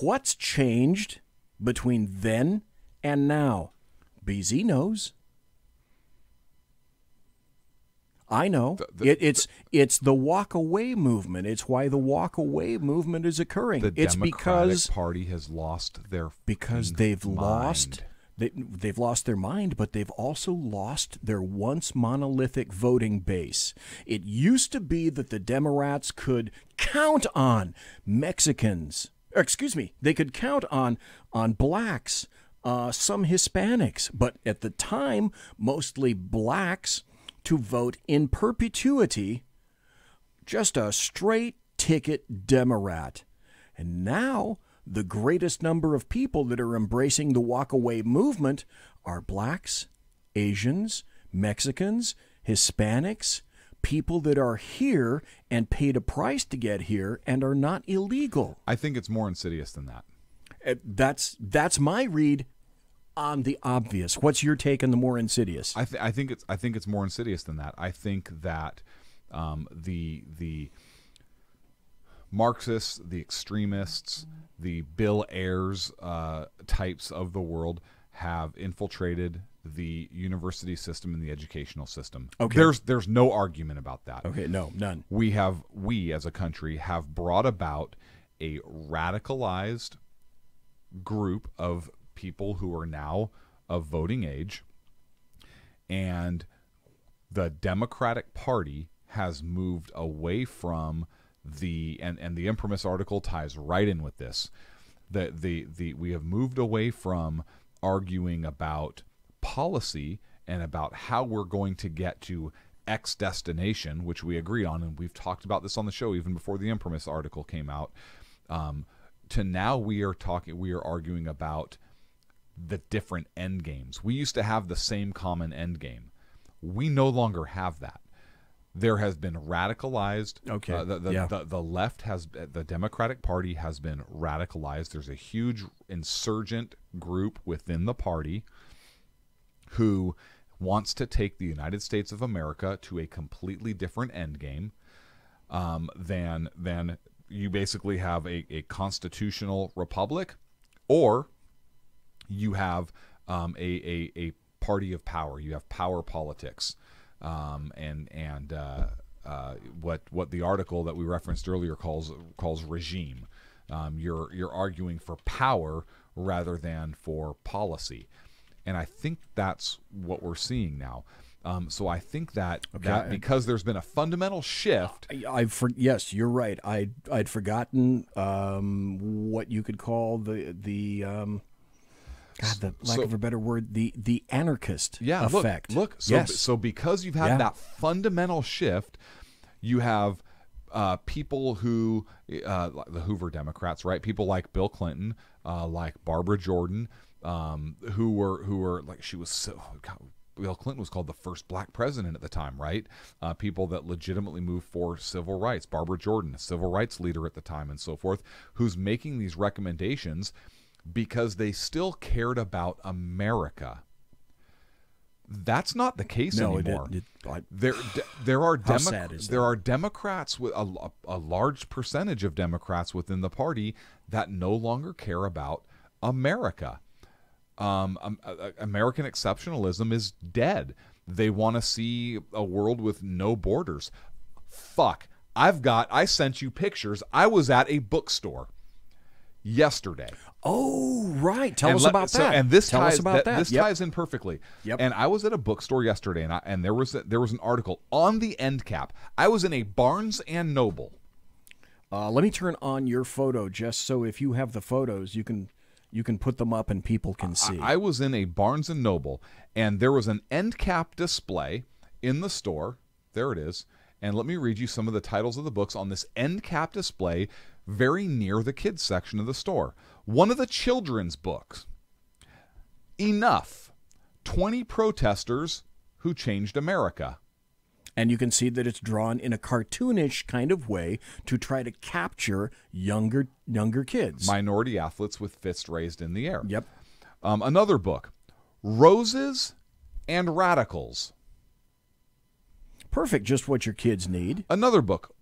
what's changed between then and now? BZ knows. I know. It's the walk away movement. It's why the walk away movement is occurring. It's Democratic Party has lost their they've lost their mind, but they've also lost their once monolithic voting base. It used to be that the Democrats could count on Mexicans. They could count on blacks, some Hispanics, but at the time, mostly blacks, to vote in perpetuity, just a straight ticket Democrat. And now the greatest number of people that are embracing the walk-away movement are blacks, Asians, Mexicans, Hispanics, people that are here and paid a price to get here and are not illegal. I think it's more insidious than that. That's my read on the obvious. What's your take on the more insidious? I think it's more insidious than that. I think that the Marxists, the extremists, the Bill Ayers types of the world have infiltrated the university system and the educational system. Okay. There's no argument about that. Okay, no, none. We as a country have brought about a radicalized group of people who are now of voting age, and the Democratic Party has moved away from and the Imprimis article ties right in with this. We have moved away from arguing about policy and about how we're going to get to X destination, which we agree on, and we've talked about this on the show even before the Imprimis article came out. To now we are arguing about the different end games. We used to have the same common end game. We no longer have that. There has been radicalized. Okay. The left the Democratic Party has been radicalized. There's a huge insurgent group within the party who wants to take the United States of America to a completely different endgame than you basically have a constitutional republic, or you have a party of power. You have power politics. What the article that we referenced earlier calls regime. You're arguing for power rather than for policy, and I think that's what we're seeing now. So I think that because there's been a fundamental shift. Yes, you're right. I'd forgotten what you could call the lack of a better word, the anarchist effect. So because you've had that fundamental shift, you have people who, the Hoover Democrats, right? People like Bill Clinton, like Barbara Jordan, who were like, Bill Clinton was called the first black president at the time, right? People that legitimately moved for civil rights. Barbara Jordan, a civil rights leader at the time, and so forth, who's making these recommendations because they still cared about America. That's not the case anymore. There are Democrats, with a large percentage of Democrats within the party that no longer care about America. American exceptionalism is dead. They want to see a world with no borders. Fuck. I sent you pictures. I was at a bookstore yesterday. Oh, right. Tell us about that. This ties in perfectly. Yep. And I was at a bookstore yesterday, and there was an article on the end cap. I was in a Barnes and Noble. Let me turn on your photo, just so if you have the photos, you can put them up and people can see. I was in a Barnes and Noble, and there was an end cap display in the store. There it is. And let me read you some of the titles of the books on this end cap display very near the kids section of the store. One of the children's books, Enough, 20 Protesters Who Changed America. And you can see that it's drawn in a cartoonish kind of way to try to capture younger kids. Minority athletes with fists raised in the air. Yep. Another book, Roses and Radicals. Perfect, just what your kids need. Another book,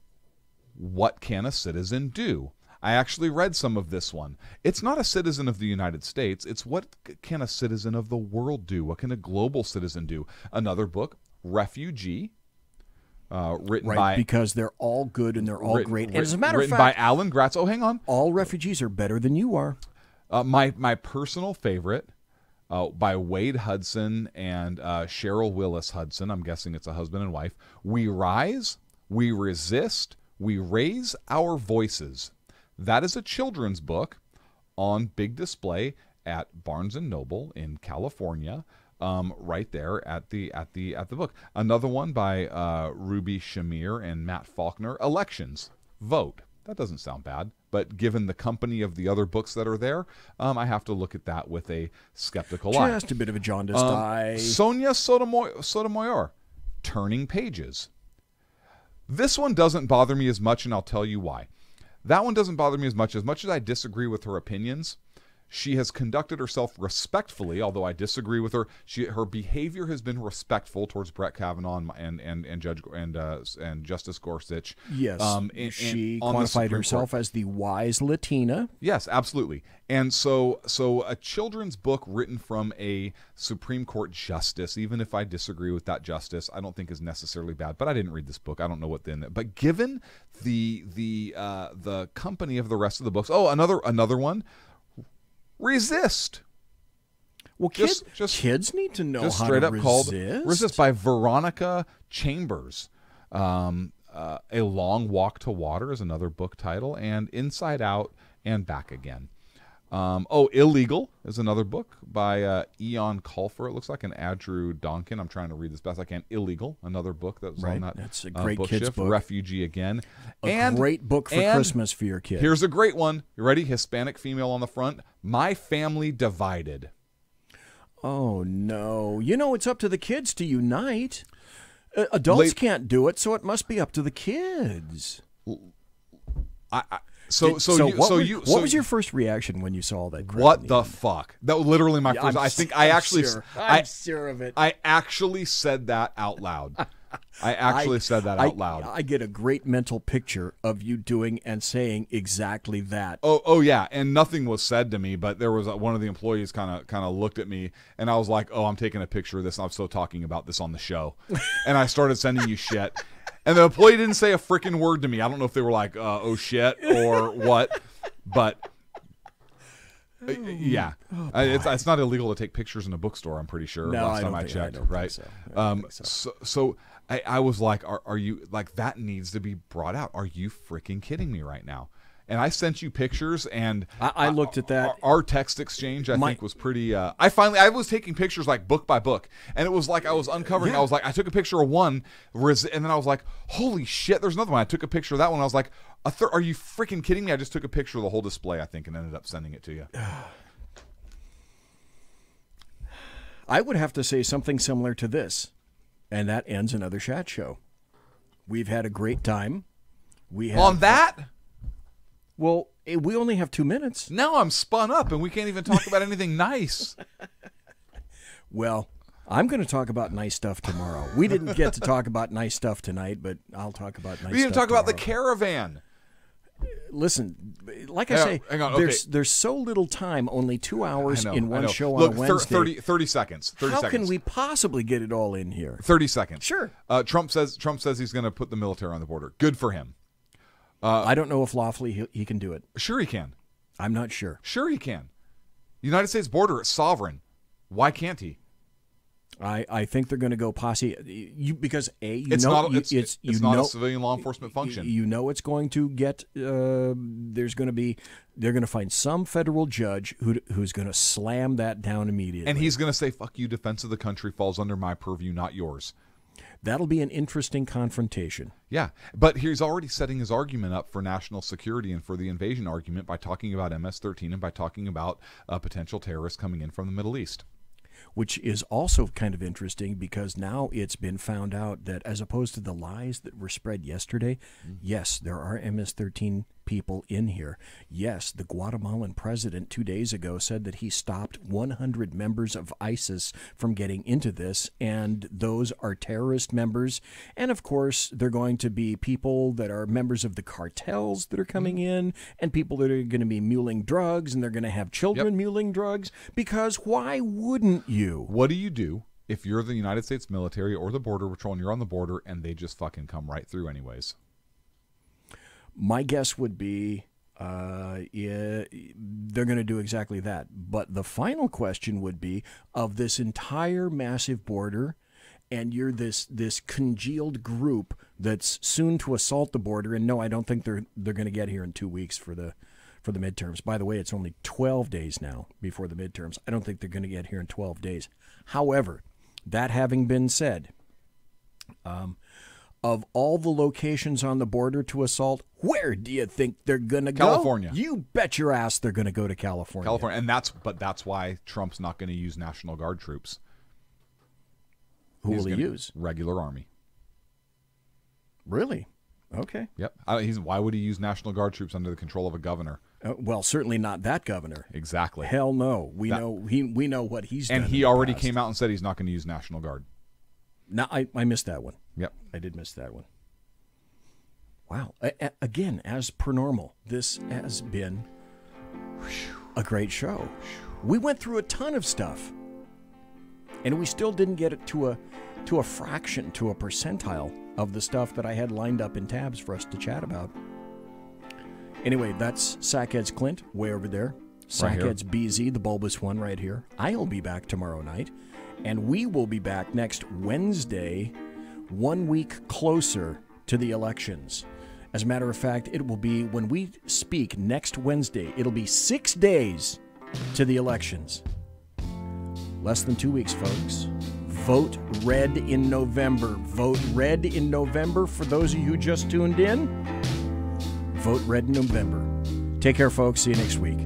What Can a Citizen Do? I actually read some of this one. It's not a citizen of the United States. It's what can a citizen of the world do? What can a global citizen do? Another book, Refugee, written by... because they're all good and they're all great. And as a matter of fact... Written by Alan Gratz. Oh, hang on. All refugees are better than you are. My personal favorite, by Wade Hudson and Cheryl Willis Hudson. I'm guessing it's a husband and wife. We Rise, We Resist, We Raise Our Voices. That is a children's book on big display at Barnes and Noble in California, right there at the book. Another one by Ruby Shamir and Matt Faulkner, Elections, Vote. That doesn't sound bad, but given the company of the other books that are there, I have to look at that with a skeptical eye. Just a bit of a jaundiced eye. Sonia Sotomayor, Turning Pages. This one doesn't bother me as much, and I'll tell you why. That one doesn't bother me as much as I disagree with her opinions. She has conducted herself respectfully, although I disagree with her. Her behavior has been respectful towards Brett Kavanaugh and Judge and Justice Gorsuch. Yes, she qualified herself as the wise Latina. Yes, absolutely. And so a children's book written from a Supreme Court justice, even if I disagree with that justice, I don't think is necessarily bad. But I didn't read this book. I don't know what then. But given the company of the rest of the books, another one. Resist. Well, kids need to know just how straight to up resist. Called Resist by Veronica Chambers. A Long Walk to Water is another book title, and Inside Out and Back Again. Illegal is another book by Eon Colfer, it looks like, and Andrew Donkin. I'm trying to read this best I can. Illegal, another book that was on that. That's a great book kids shift. book. Refugee again. A great book for Christmas for your kids. Here's a great one. You ready? Hispanic female on the front. My Family Divided. Oh, no. You know, it's up to the kids to unite. Adults can't do it, so it must be up to the kids. What was your first reaction when you saw that? What the fuck? That was literally my first. I'm sure of it. I actually said that out loud. I get a great mental picture of you doing and saying exactly that. Oh yeah, and nothing was said to me, but there was one of the employees kind of looked at me, and I was like, "Oh, I'm taking a picture of this. And I'm still talking about this on the show," and I started sending you shit. And the employee didn't say a freaking word to me. I don't know if they were like, "Oh shit" or what, but. Yeah, it's not illegal to take pictures in a bookstore. I'm pretty sure. No, last time I checked, right? So I was like, "Are you like that needs to be brought out? Are you freaking kidding me right now?" And I sent you pictures, and I looked at that. Our text exchange, I think, was pretty. I was taking pictures like book by book, and it was like I was uncovering. I was like, I took a picture of one, and then I was like, holy shit, there's another one. I took a picture of that one. I was like, are you freaking kidding me? I just took a picture of the whole display, I think, and ended up sending it to you. I would have to say something similar to this, and that ends another chat show. We've had a great time. On that. Well, we only have 2 minutes. Now I'm spun up, and we can't even talk about anything nice. Well, I'm going to talk about nice stuff tomorrow. We didn't get to talk about nice stuff tonight, but I'll talk about nice stuff. We didn't talk about the caravan. Listen, like I say, hang on, okay. There's so little time, only 2 hours in one show on a Wednesday. 30 seconds. How can we possibly get it all in here? 30 seconds. Sure. Trump says he's going to put the military on the border. Good for him. I don't know if lawfully he can do it. Sure he can. I'm not sure. Sure he can. The United States border is sovereign. Why can't he? I think they're going to go posse because it's not a civilian law enforcement function. You know it's going to get they're going to find some federal judge who's going to slam that down immediately. And he's going to say, "Fuck you, defense of the country falls under my purview, not yours." That'll be an interesting confrontation. Yeah, but he's already setting his argument up for national security and for the invasion argument by talking about MS-13 and by talking about potential terrorists coming in from the Middle East. Which is also kind of interesting because now it's been found out that as opposed to the lies that were spread yesterday, yes, there are MS-13 people in here. Yes, the Guatemalan president 2 days ago said that he stopped 100 members of ISIS from getting into this, and those are terrorist members. And of course, they're going to be people that are members of the cartels that are coming in, and people that are going to be muling drugs, and they're going to have children muling drugs, because why wouldn't you? What do you do if you're the United States military or the Border Patrol and you're on the border and they just fucking come right through anyways? My guess would be they're going to do exactly that. But the final question would be, of this entire massive border, and you're this congealed group that's soon to assault the border, and no, I don't think they're going to get here in 2 weeks for the midterms. By the way, it's only 12 days now before the midterms. I don't think they're going to get here in 12 days. However, that having been said, of all the locations on the border to assault, where do you think they're going to go? California. You bet your ass they're going to go to California. And that's why Trump's not going to use National Guard troops. Who will he use? Regular Army. Really? Okay. Yep. Why would he use National Guard troops under the control of a governor? Well, certainly not that governor. Exactly. Hell no. We know what he's done. And he already came out and said he's not going to use National Guard. No, I missed that one. Yep. I did miss that one. Wow. Again, as per normal, this has been a great show. We went through a ton of stuff, and we still didn't get it to a fraction, to a percentile of the stuff that I had lined up in tabs for us to chat about. Anyway, that's Sackheads Clint, way over there. Sackheads BZ, the bulbous one, right here. I'll be back tomorrow night, and we will be back next Wednesday, 1 week closer to the elections. As a matter of fact, it will be, when we speak next Wednesday, it'll be 6 days to the elections. Less than 2 weeks, folks. Vote red in November. Vote red in November. For those of you who just tuned in, vote red in November. Take care, folks. See you next week.